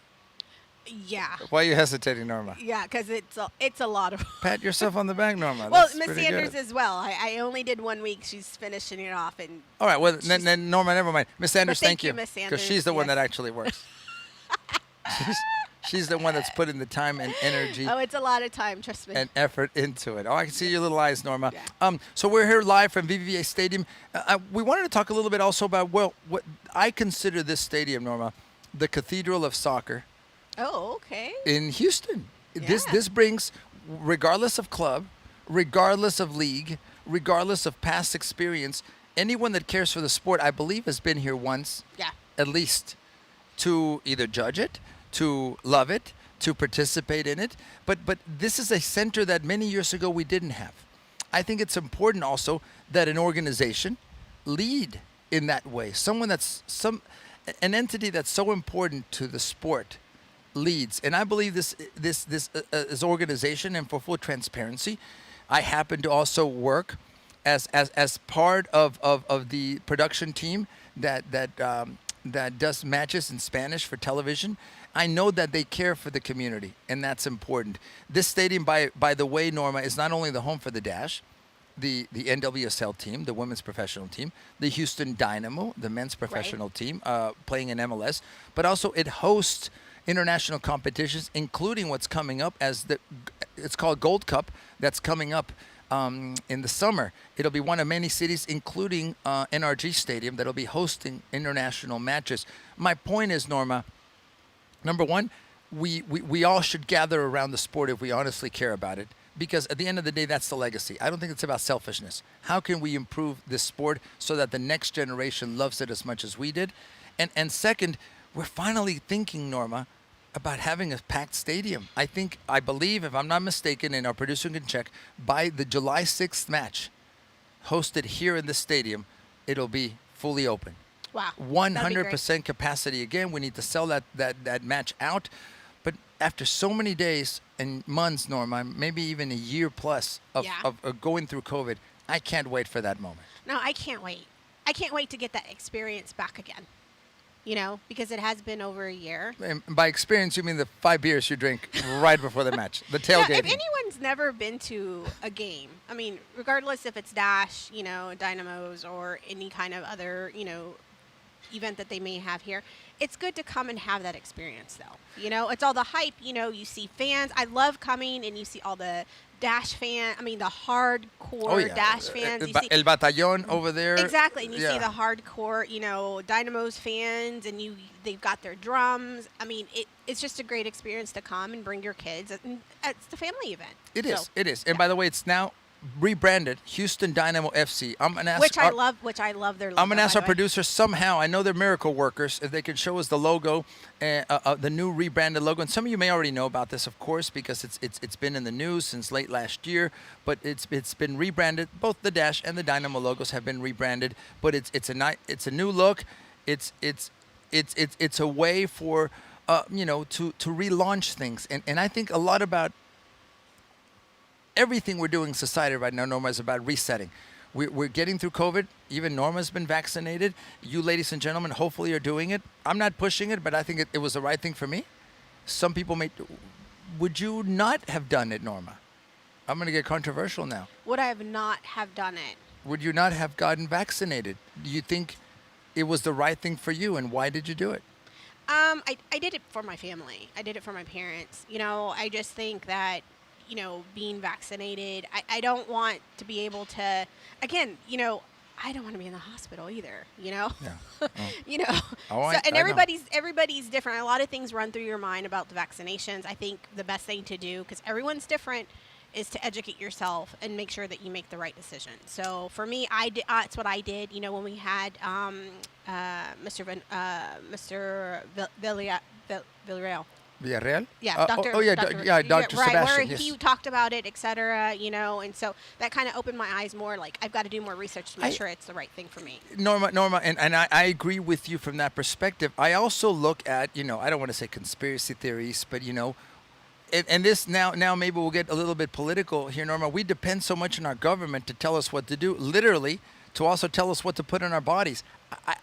Yeah. Why are you hesitating, Norma? Yeah, because it's a lot of. Pat yourself on the back, Norma. Well, That's Miss pretty Sanders good. as well. I only did 1 week. She's finishing it off, and All right. Well, then Norma, never mind. Miss Sanders, thank you. you, Miss Because Sanders, she's the one yes. that actually works. she's the one that's putting the time and energy oh, it's a lot of time. Trust me. and effort into it. Oh, I can see your little eyes, Norma. Yeah. So we're here live from VVVA Stadium. We wanted to talk a little bit also about, what I consider this stadium, Norma, the cathedral of soccer oh, okay. in Houston. Yeah. This brings, regardless of club, regardless of league, regardless of past experience, anyone that cares for the sport, I believe, has been here once, Yeah. at least, to either judge it, to love it, to participate in it. But this is a center that many years ago we didn't have. I think it's important also that an organization lead in that way. Someone an entity that's so important to the sport leads. And I believe this organization, and for full transparency, I happen to also work as part of the production team that does matches in Spanish for television. I know that they care for the community, and that's important. This stadium, by the way, Norma, is not only the home for the Dash, the NWSL team, the women's professional team, the Houston Dynamo, the men's professional team, playing in MLS, but also it hosts international competitions, including what's coming up it's called Gold Cup, that's coming up in the summer. It'll be one of many cities, including NRG Stadium, that'll be hosting international matches. My point is, Norma, number one, we all should gather around the sport if we honestly care about it, because at the end of the day, that's the legacy. I don't think it's about selfishness. How can we improve this sport so that the next generation loves it as much as we did? And second, we're finally thinking, Norma, about having a packed stadium. I believe, if I'm not mistaken, and our producer can check, by the July 6th match hosted here in the stadium, it'll be fully open. Wow. 100% capacity. Again, we need to sell that match out. But after so many days and months, Norma, maybe even a year plus of going through COVID, I can't wait for that moment. No, I can't wait. I can't wait to get that experience back again. Because it has been over a year. And by experience, you mean the 5 beers you drink right before the match, the tailgate. If anyone's never been to a game, I mean, regardless if it's Dash, Dynamos, or any kind of other, event that they may have here, it's good to come and have that experience, though. It's all the hype. You see fans. I love coming and you see all the Dash fan. I mean, the hardcore Dash fans. You see El Batallón over there. Exactly, and you see the hardcore, Dynamos fans, and they've got their drums. I mean, it's just a great experience to come and bring your kids. It's the family event. It is. And by the way, it's now rebranded Houston Dynamo FC. I'm gonna ask which I love their logo. I'm gonna ask our producer somehow. I know they're miracle workers. If they can show us the logo, the new rebranded logo. And some of you may already know about this, of course, because it's been in the news since late last year. But it's been rebranded. Both the Dash and the Dynamo logos have been rebranded. But it's a new look. It's a way for to relaunch things. And I think a lot about everything we're doing in society right now, Norma, is about resetting. We're getting through COVID. Even Norma's been vaccinated. You, ladies and gentlemen, hopefully are doing it. I'm not pushing it, but I think it was the right thing for me. Some people may. Would you not have done it, Norma? I'm going to get controversial now. Would I have not have done it? Would you not have gotten vaccinated? Do you think it was the right thing for you, and why did you do it? I did it for my family. I did it for my parents. I just think that being vaccinated, I don't want to be able to, again, I don't want to be in the hospital either, you know? Yeah. Oh. You know? Oh, And I know. everybody's different. A lot of things run through your mind about the vaccinations. I think the best thing to do, because everyone's different, is to educate yourself and make sure that you make the right decision. So for me, that's what I did. You know, when we had Mr. Villarreal. Villarreal? Yeah, Dr. Oh, yeah, Dr. yeah, Dr. Right, Sebastian. where Yes. he talked about it, et cetera, you know, and so that kind of opened my eyes more. Like, I've got to do more research to make sure it's the right thing for me. Norma, and I agree with you from that perspective. I also look at, you know, I don't want to say conspiracy theories, but, you know, and this now maybe we'll get a little bit political here, Norma. We depend so much on our government to tell us what to do, literally, to also tell us what to put in our bodies.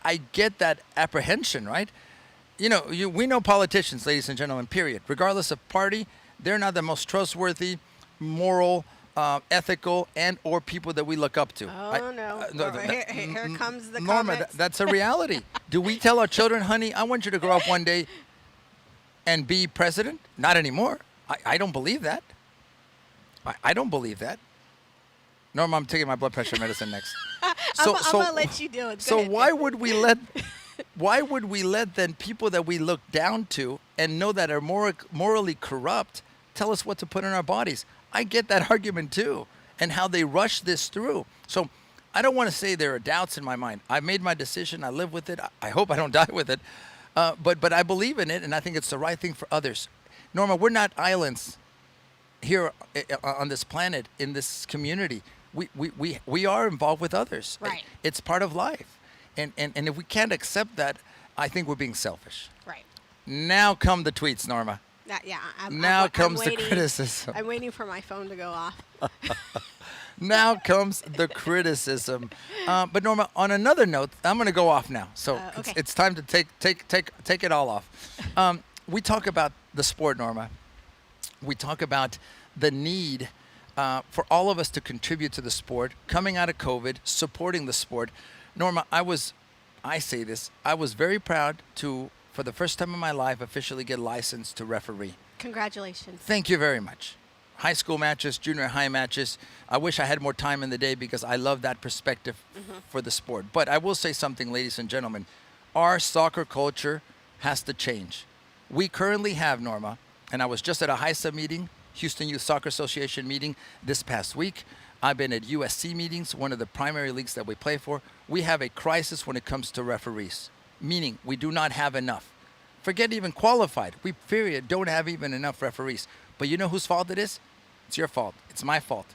I get that apprehension, right? You know, we know politicians, ladies and gentlemen, period. Regardless of party, they're not the most trustworthy, moral, ethical, and or people that we look up to. Here comes the Norma, comments. that's a reality. Do we tell our children, honey, I want you to grow up one day and be president? Not anymore. I don't believe that. I don't believe that. Norma, I'm taking my blood pressure medicine next. I'm going to let you do it. So why would we let then people that we look down to and know that are morally corrupt tell us what to put in our bodies? I get that argument too, and how they rush this through. So I don't want to say there are doubts in my mind. I made my decision. I live with it. I hope I don't die with it. But I believe in it, and I think it's the right thing for others. Norma, we're not islands here on this planet, in this community. We are involved with others. Right. It's part of life. And if we can't accept that, I think we're being selfish. Right. Now come the tweets, Norma. Now comes the criticism. I'm waiting for my phone to go off. Now comes the criticism. But Norma, on another note, I'm going to go off now. So okay. it's time to take it all off. We talk about the sport, Norma. We talk about the need for all of us to contribute to the sport, coming out of COVID, supporting the sport. Norma, I was very proud to, for the first time in my life, officially get licensed to referee. Congratulations. Thank you very much. High school matches, junior high matches. I wish I had more time in the day because I love that perspective for the sport. But I will say something, ladies and gentlemen. Our soccer culture has to change. We currently have, Norma, and I was just at a HISA meeting, Houston Youth Soccer Association meeting this past week. I've been at USC meetings, one of the primary leagues that we play for. We have a crisis when it comes to referees, meaning we do not have enough. Forget even qualified. We, period, don't have even enough referees. But you know whose fault it is? It's your fault. It's my fault.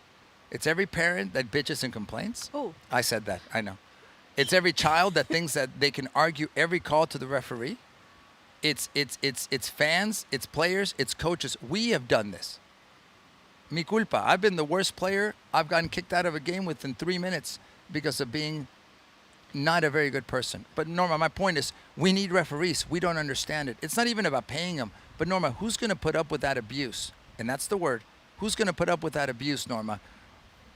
It's every parent that bitches and complains. Oh. I said that. I know. It's every child that thinks that they can argue every call to the referee. It's fans, it's players, it's coaches. We have done this. Mi culpa. I've been the worst player. I've gotten kicked out of a game within 3 minutes because of being not a very good person. But Norma, my point is, we need referees. We don't understand it. It's not even about paying them. But Norma, who's going to put up with that abuse? And that's the word. Who's going to put up with that abuse, Norma?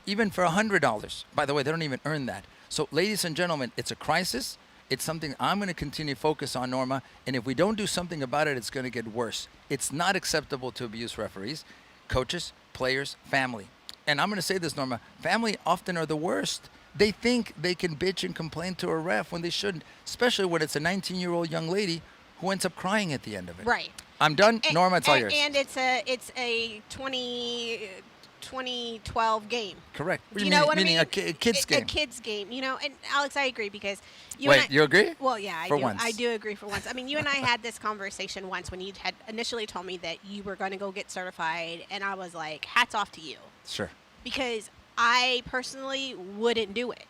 Even for $100. By the way, they don't even earn that. So, ladies and gentlemen, it's a crisis. It's something I'm going to continue to focus on, Norma. And if we don't do something about it, it's going to get worse. It's not acceptable to abuse referees, coaches, players, family. And I'm going to say this, Norma. Family often are the worst. They think they can bitch and complain to a ref when they shouldn't, especially when it's a 19-year-old young lady who ends up crying at the end of it. Right. I'm done. Norma, it's all yours. And it's a 2012 game. Correct. You know what I mean? Meaning a kid's game. A kid's game. You know, and Alex, I agree because you agree? Well, yeah, For once. I do agree for once. I mean, you and I had this conversation once when you had initially told me that you were going to go get certified, and I was like, hats off to you. Sure. Because I personally wouldn't do it.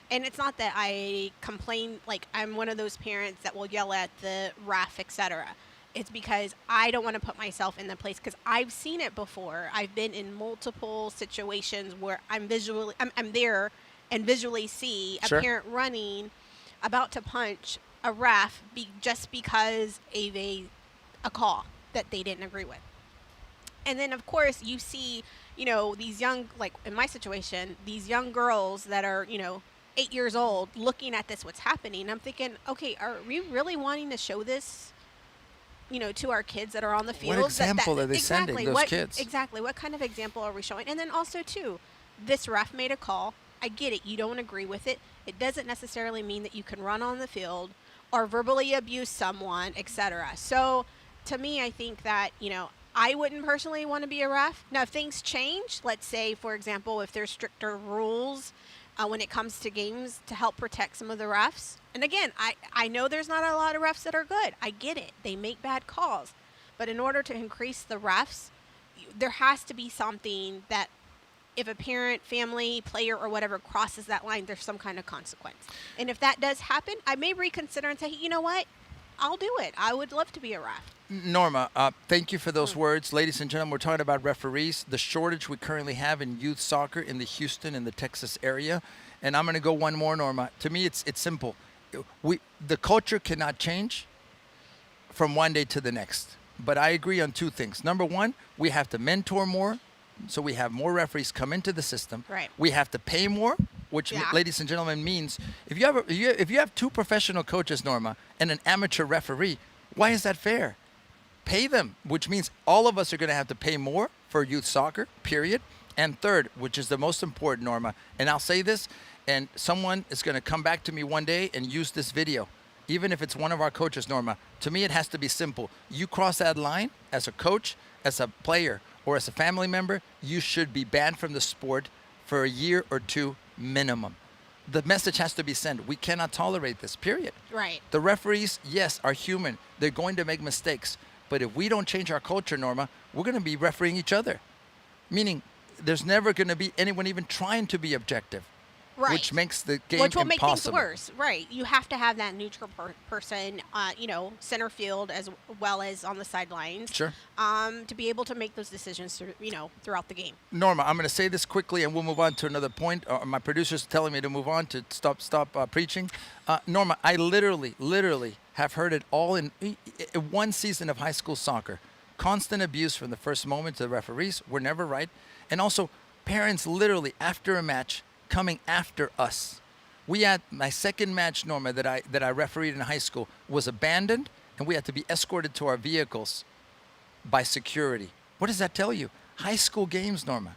And it's not that I complain, like I'm one of those parents that will yell at the ref, etc. It's because I don't want to put myself in the place, because I've seen it before. I've been in multiple situations where I'm there and visually see a parent running, about to punch a ref just because of a call that they didn't agree with. And then, of course, you see, these young, like in my situation, these young girls that are, 8 years old looking at this, what's happening. I'm thinking, okay, are we really wanting to show this, to our kids that are on the field? What example are they exactly, sending those kids? Exactly. What kind of example are we showing? And then also, too, this ref made a call. I get it. You don't agree with it. It doesn't necessarily mean that you can run on the field or verbally abuse someone, etc. So to me, I think that, I wouldn't personally want to be a ref. Now, if things change, let's say, for example, if there's stricter rules when it comes to games to help protect some of the refs. And again, I know there's not a lot of refs that are good. I get it. They make bad calls. But in order to increase the refs, there has to be something that if a parent, family, player, or whatever crosses that line, there's some kind of consequence. And if that does happen, I may reconsider and say, hey, you know what? I'll do it. I would love to be a ref. Norma, thank you for those words. Ladies and gentlemen, we're talking about referees, the shortage we currently have in youth soccer in the Houston and the Texas area. And I'm going to go one more, Norma. To me, it's simple. The culture cannot change from one day to the next. But I agree on two things. Number one, we have to mentor more, so we have more referees come into the system. Right. We have to pay more, which, ladies and gentlemen, means if you have two professional coaches, Norma, and an amateur referee, why is that fair? Pay them, which means all of us are going to have to pay more for youth soccer, period. And third, which is the most important, Norma, and I'll say this, and someone is going to come back to me one day and use this video. Even if it's one of our coaches, Norma, to me it has to be simple. You cross that line as a coach, as a player, or as a family member, you should be banned from the sport for a year or two minimum. The message has to be sent. We cannot tolerate this, period. Right. The referees, yes, are human. They're going to make mistakes. But if we don't change our culture, Norma, we're going to be refereeing each other. Meaning there's never going to be anyone even trying to be objective. Right. Which makes the game impossible. Which will make things worse. Right. You have to have that neutral person, center field as well as on the sidelines. Sure. To be able to make those decisions, throughout the game. Norma, I'm going to say this quickly and we'll move on to another point. My producer's telling me to move on, to stop preaching. Norma, I literally have heard it all in one season of high school soccer. Constant abuse from the first moment to the referees. We're never right. And also parents literally after a match coming after us. We had my second match, Norma, that I refereed in high school was abandoned, and we had to be escorted to our vehicles by security. What does that tell you? High school games, Norma.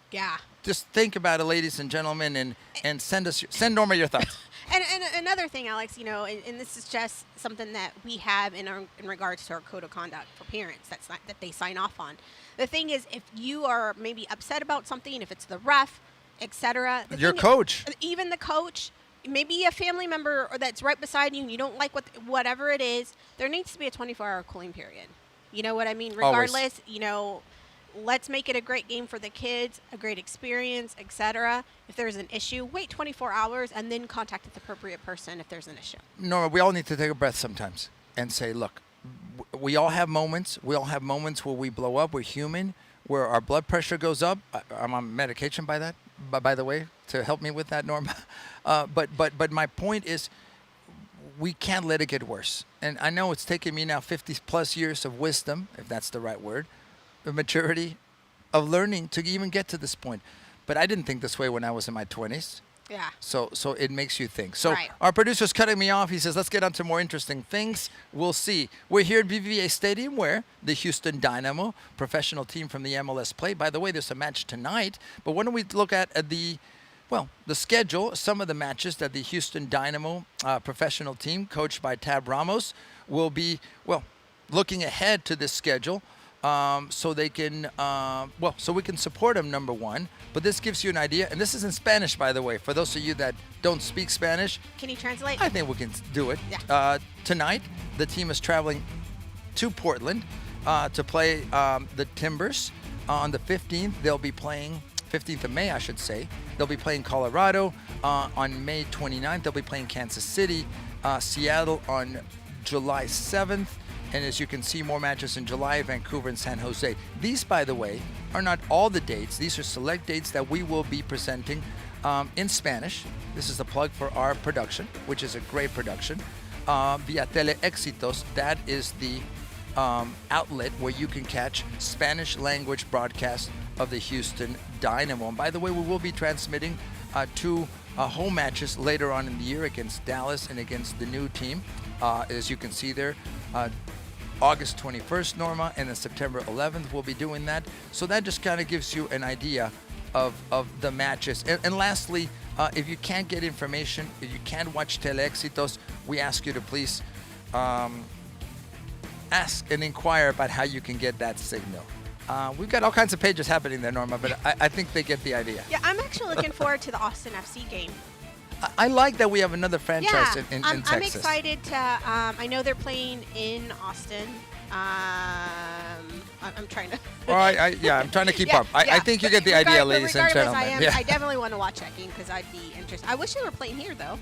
Yeah. Just think about it, ladies and gentlemen, and send Norma your thoughts. And another thing, Alex, and this is just something that we have in regards to our code of conduct for parents that they sign off on. The thing is, if you are maybe upset about something, if it's the ref, etc. Your coach. Even the coach, maybe a family member that's right beside you and you don't like whatever it is, there needs to be a 24-hour cooling period. You know what I mean? Regardless, let's make it a great game for the kids, a great experience, etc. If there's an issue, wait 24 hours and then contact the appropriate person if there's an issue. Norma, we all need to take a breath sometimes and say, look, we all have moments. We all have moments where we blow up. We're human, where our blood pressure goes up. I'm on medication by the way, to help me with that, Norma. But my point is, we can't let it get worse. And I know it's taken me now 50 plus years of wisdom, if that's the right word, of maturity, of learning to even get to this point. But I didn't think this way when I was in my 20s. Yeah. So it makes you think. So right. Our producer's cutting me off. He says, let's get on to more interesting things. We'll see. We're here at BBVA Stadium where the Houston Dynamo, professional team from the MLS, play. By the way, there's a match tonight. But why don't we look at the schedule, some of the matches that the Houston Dynamo professional team, coached by Tab Ramos, will be, looking ahead to this schedule. So they can, so we can support them, number one. But this gives you an idea, and this is in Spanish, by the way, for those of you that don't speak Spanish. Can you translate? I think we can do it. Yeah. Tonight, the team is traveling to Portland to play the Timbers. On the 15th, they'll be playing, 15th of May, I should say. They'll be playing Colorado. On May 29th, they'll be playing Kansas City, Seattle on July 7th. And as you can see, more matches in July, Vancouver and San Jose. These, by the way, are not all the dates. These are select dates that we will be presenting in Spanish. This is a plug for our production, which is a great production. Via Tele Éxitos, that is the outlet where you can catch Spanish language broadcasts of the Houston Dynamo. And by the way, we will be transmitting two home matches later on in the year against Dallas and against the new team. As you can see there, August 21st, Norma, and then September 11th we'll be doing that. So that just kind of gives you an idea of the matches. And lastly, if you can't get information, if you can't watch Teleéxitos, we ask you to please ask and inquire about how you can get that signal. We've got all kinds of pages happening there, Norma, but I think they get the idea. Yeah, I'm actually looking forward to the Austin FC game. I like that we have another franchise in Texas. I'm excited to. I know they're playing in Austin. I'm trying to. Well, I'm trying to keep up. I think you get the idea, ladies and gentlemen. I definitely want to watch that game because I'd be interested. I wish they were playing here though.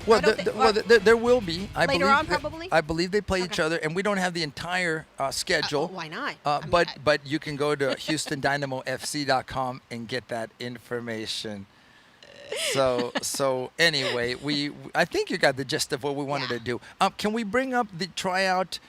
Well, there will be. Later on, probably. I believe they play each other, and we don't have the entire schedule. Why not? But you can go to HoustonDynamoFC.com and get that information. So anyway, I think you got the gist of what we wanted to do. Can we bring up the tryout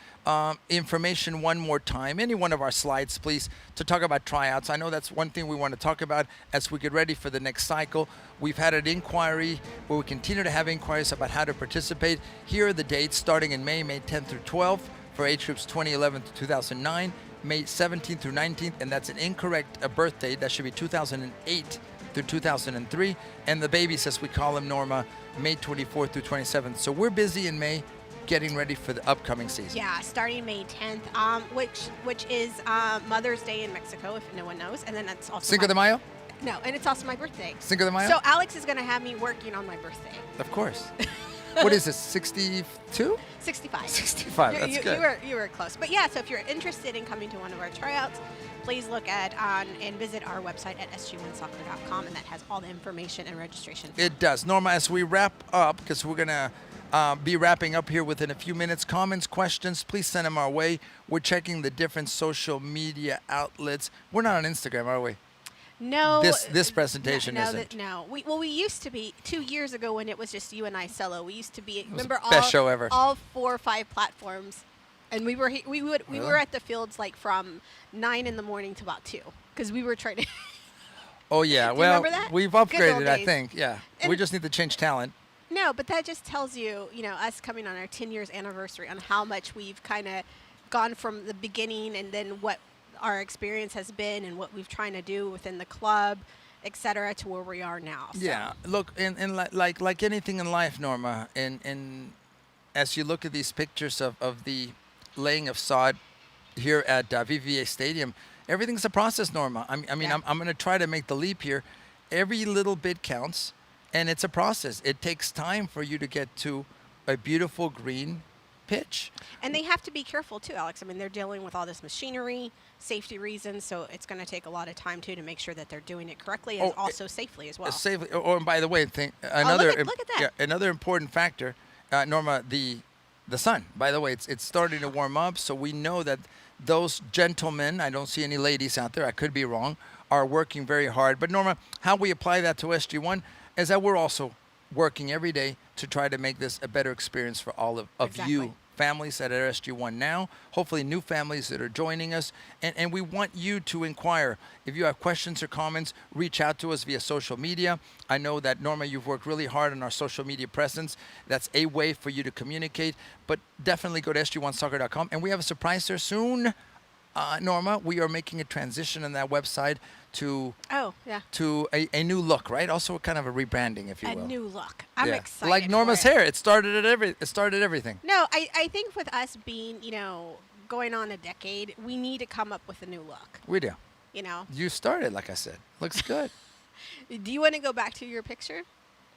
information one more time? Any one of our slides, please, to talk about tryouts. I know that's one thing we want to talk about as we get ready for the next cycle. We've had an inquiry where we continue to have inquiries about how to participate. Here are the dates starting in May 10th through 12th for age groups 2011 to 2009, May 17th through 19th, and that's an incorrect birth date. That should be 2008 through 2003, and the babies, as we call them, Norma, May 24th through 27th. So we're busy in May getting ready for the upcoming season. Yeah, starting May 10th, which is Mother's Day in Mexico, if no one knows, and then that's also Cinco de Mayo? No, and it's also my birthday. Cinco de Mayo? So Alex is going to have me working on my birthday. Of course. What is this, 62? 65. 65, that's good. You were close. But yeah, so if you're interested in coming to one of our tryouts, please look at and visit our website at SG1soccer.com, and that has all the information and registration. It does. Norma, as we wrap up, because we're going to be wrapping up here within a few minutes, comments, questions, please send them our way. We're checking the different social media outlets. We're not on Instagram, are we? No. This presentation isn't. No. We used to be 2 years ago when it was just you and I solo. We used to be, remember, best show ever. All 4 or 5 platforms. And we were at the fields like from 9 in the morning to about 2 because we were trying to. Oh yeah, remember that? We've upgraded, I think. Yeah, and we just need to change talent. No, but that just tells you, us coming on our 10 years anniversary on how much we've kind of gone from the beginning and then what our experience has been and what we've trying to do within the club, et cetera, to where we are now. So. Yeah, look, and like anything in life, Norma, and as you look at these pictures of the laying of sod here at VVA Stadium, everything's a process, Norma. I'm going to try to make the leap here. Every little bit counts, and it's a process. It takes time for you to get to a beautiful green pitch. And they have to be careful too, Alex. I mean, they're dealing with all this machinery, safety reasons, so it's going to take a lot of time too to make sure that they're doing it correctly and also safely as well. Safely. And by the way, look at that. Yeah, another important factor, Norma, the sun. By the way, it's starting to warm up, so we know that those gentlemen, I don't see any ladies out there, I could be wrong, are working very hard. But Norma, how we apply that to SG1 is that we're also working every day to try to make this a better experience for all of you families that are at SG1 now, hopefully new families that are joining us. And we want you to inquire. If you have questions or comments, reach out to us via social media. I know that, Norma, you've worked really hard on our social media presence. That's a way for you to communicate. But definitely go to SG1soccer.com. And we have a surprise there soon. Norma, we are making a transition on that website to a new look, right? Also kind of a rebranding, if you will. A new look. I'm excited. Like Norma's hair, it started everything. No, I think with us being, going on a decade, we need to come up with a new look. We do. You started, like I said. Looks good. Do you want to go back to your picture?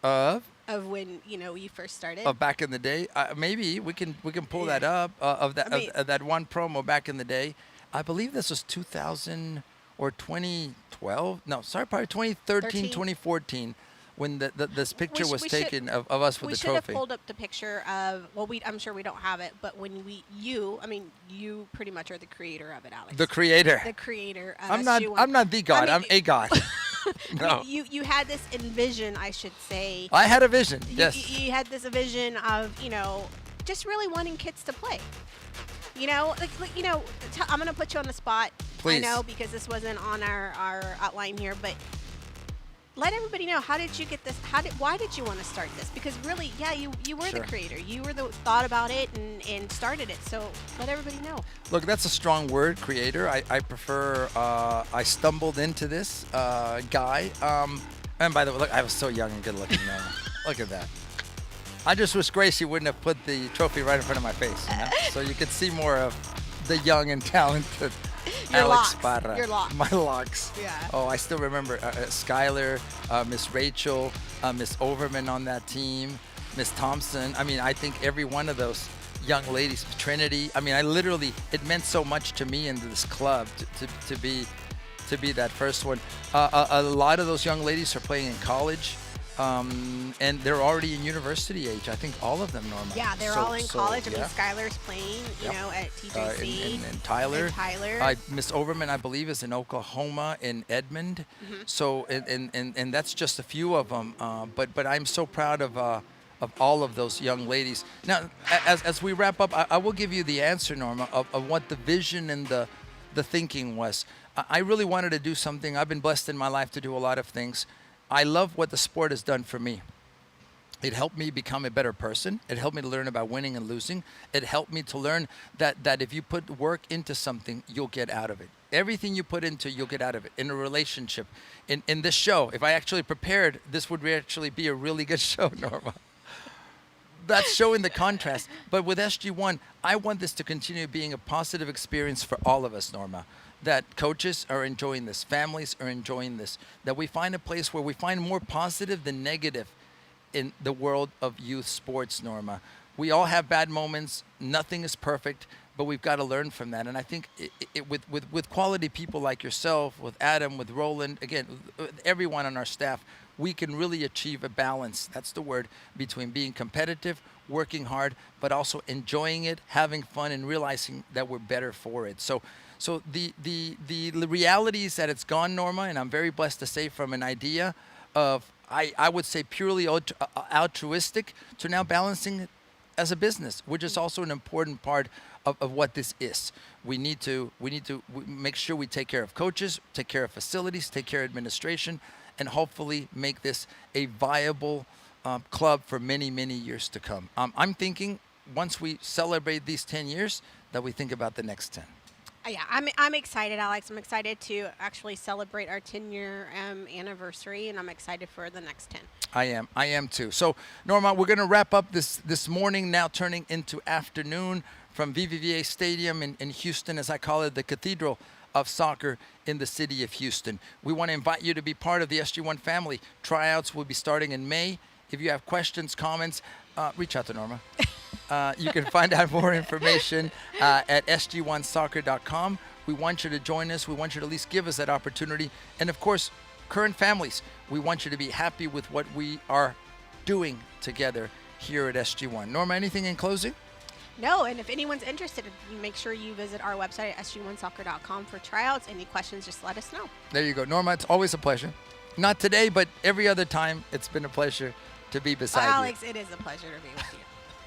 Of when you first started. Of back in the day, maybe we can pull that up of that one promo back in the day. I believe this was 2000 or 2012. No, sorry, probably 2013, 2014, when this picture was taken of us with the trophy. We should have pulled up the picture of. Well, I'm sure we don't have it, but when you pretty much are the creator of it, Alex. The creator. The creator. Of I'm not the god. I'm a god. No. You had this envision, I should say. I had a vision. Yes. You had this vision of just really wanting kids to play. I'm going to put you on the spot. Please. I know because this wasn't on our outline here, but let everybody know, how did you get this? Why did you want to start this? Because really, yeah, you were Sure. the creator. You were the thought about it and started it. So let everybody know. Look, that's a strong word, creator. I prefer, I stumbled into this guy. And by the way, look, I was so young and good looking. Look at that. I just wish Gracie wouldn't have put the trophy right in front of my face, you know? So you could see more of the young and talented Your Alex locks. Parra. Your locks. My locks. Yeah. Oh, I still remember Skylar, Miss Rachel, Miss Overman on that team, Miss Thompson. I mean, I think every one of those young ladies, Trinity. I mean, it meant so much to me in this club to be that first one. A lot of those young ladies are playing in college. And they're already in university age. I think all of them, Norma. Yeah, they're all in college. I mean, yeah. Skylar's playing, you know, at TJC. And Tyler. And Tyler. Miss Overman, I believe, is in Oklahoma, in Edmond. So, and that's just a few of them. But I'm so proud of all of those young ladies. Now, as we wrap up, I will give you the answer, Norma, of what the vision and the thinking was. I really wanted to do something. I've been blessed in my life to do a lot of things. I love what the sport has done for me. It helped me become a better person. It helped me to learn about winning and losing. It helped me to learn that if you put work into something, you'll get out of it. Everything you put into, you'll get out of it. In a relationship, in this show, if I actually prepared, this would actually be a really good show, Norma. That's showing the contrast. But with SG1, I want this to continue being a positive experience for all of us, Norma. That coaches are enjoying this, families are enjoying this, that we find a place where we find more positive than negative in the world of youth sports, Norma. We all have bad moments. Nothing is perfect, but we've got to learn from that. And I think with quality people like yourself, with Adam, with Roland, again, everyone on our staff, we can really achieve a balance, that's the word, between being competitive, working hard, but also enjoying it, having fun, and realizing that we're better for it. So the reality is that it's gone, Norma, and I'm very blessed to say, from an idea of, I would say, purely altruistic to now balancing it as a business, which is also an important part of what this is. We need to make sure we take care of coaches, take care of facilities, take care of administration, and hopefully make this a viable club for many, many years to come. I'm thinking once we celebrate these 10 years, that we think about the next 10. Yeah, I'm excited, Alex. I'm excited to actually celebrate our 10-year anniversary, and I'm excited for the next 10. I am too. So, Norma, we're going to wrap up this morning, now turning into afternoon, from VVVA Stadium in Houston, as I call it, the Cathedral of Soccer in the city of Houston. We want to invite you to be part of the SG1 family. Tryouts will be starting in May. If you have questions, comments, reach out to Norma. You can find out more information at sg1soccer.com. We want you to join us. We want you to at least give us that opportunity. And of course, current families, we want you to be happy with what we are doing together here at SG1. Norma, anything in closing? No, and if anyone's interested, make sure you visit our website at sg1soccer.com for tryouts. Any questions, just let us know. There you go. Norma, it's always a pleasure. Not today, but every other time, it's been a pleasure to be beside Alex, it is a pleasure to be with you.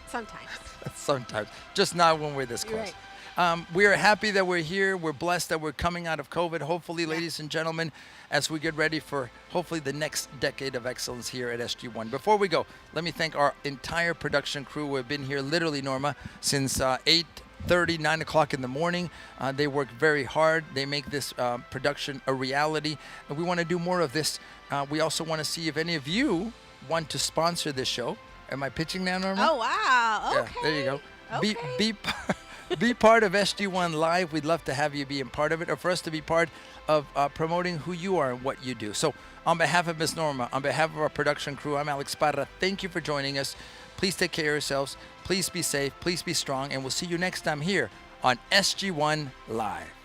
Sometimes. Sometimes. Just not when we're this close. Right. We are happy that we're here. We're blessed that we're coming out of COVID. Hopefully, ladies and gentlemen, as we get ready for hopefully the next decade of excellence here at SG1. Before we go, let me thank our entire production crew who have been here literally, Norma, since 8:30, 9 o'clock in the morning. They work very hard. They make this production a reality. And we want to do more of this. We also want to see if any of you want to sponsor this show. Am I pitching now, Norma? Oh, wow. Okay. Yeah, there you go. Okay. Be part of SG1 Live. We'd love to have you be a part of it, or for us to be part of promoting who you are and what you do. So on behalf of Ms. Norma, on behalf of our production crew, I'm Alex Parra. Thank you for joining us. Please take care of yourselves. Please be safe. Please be strong. And we'll see you next time here on SG1 Live.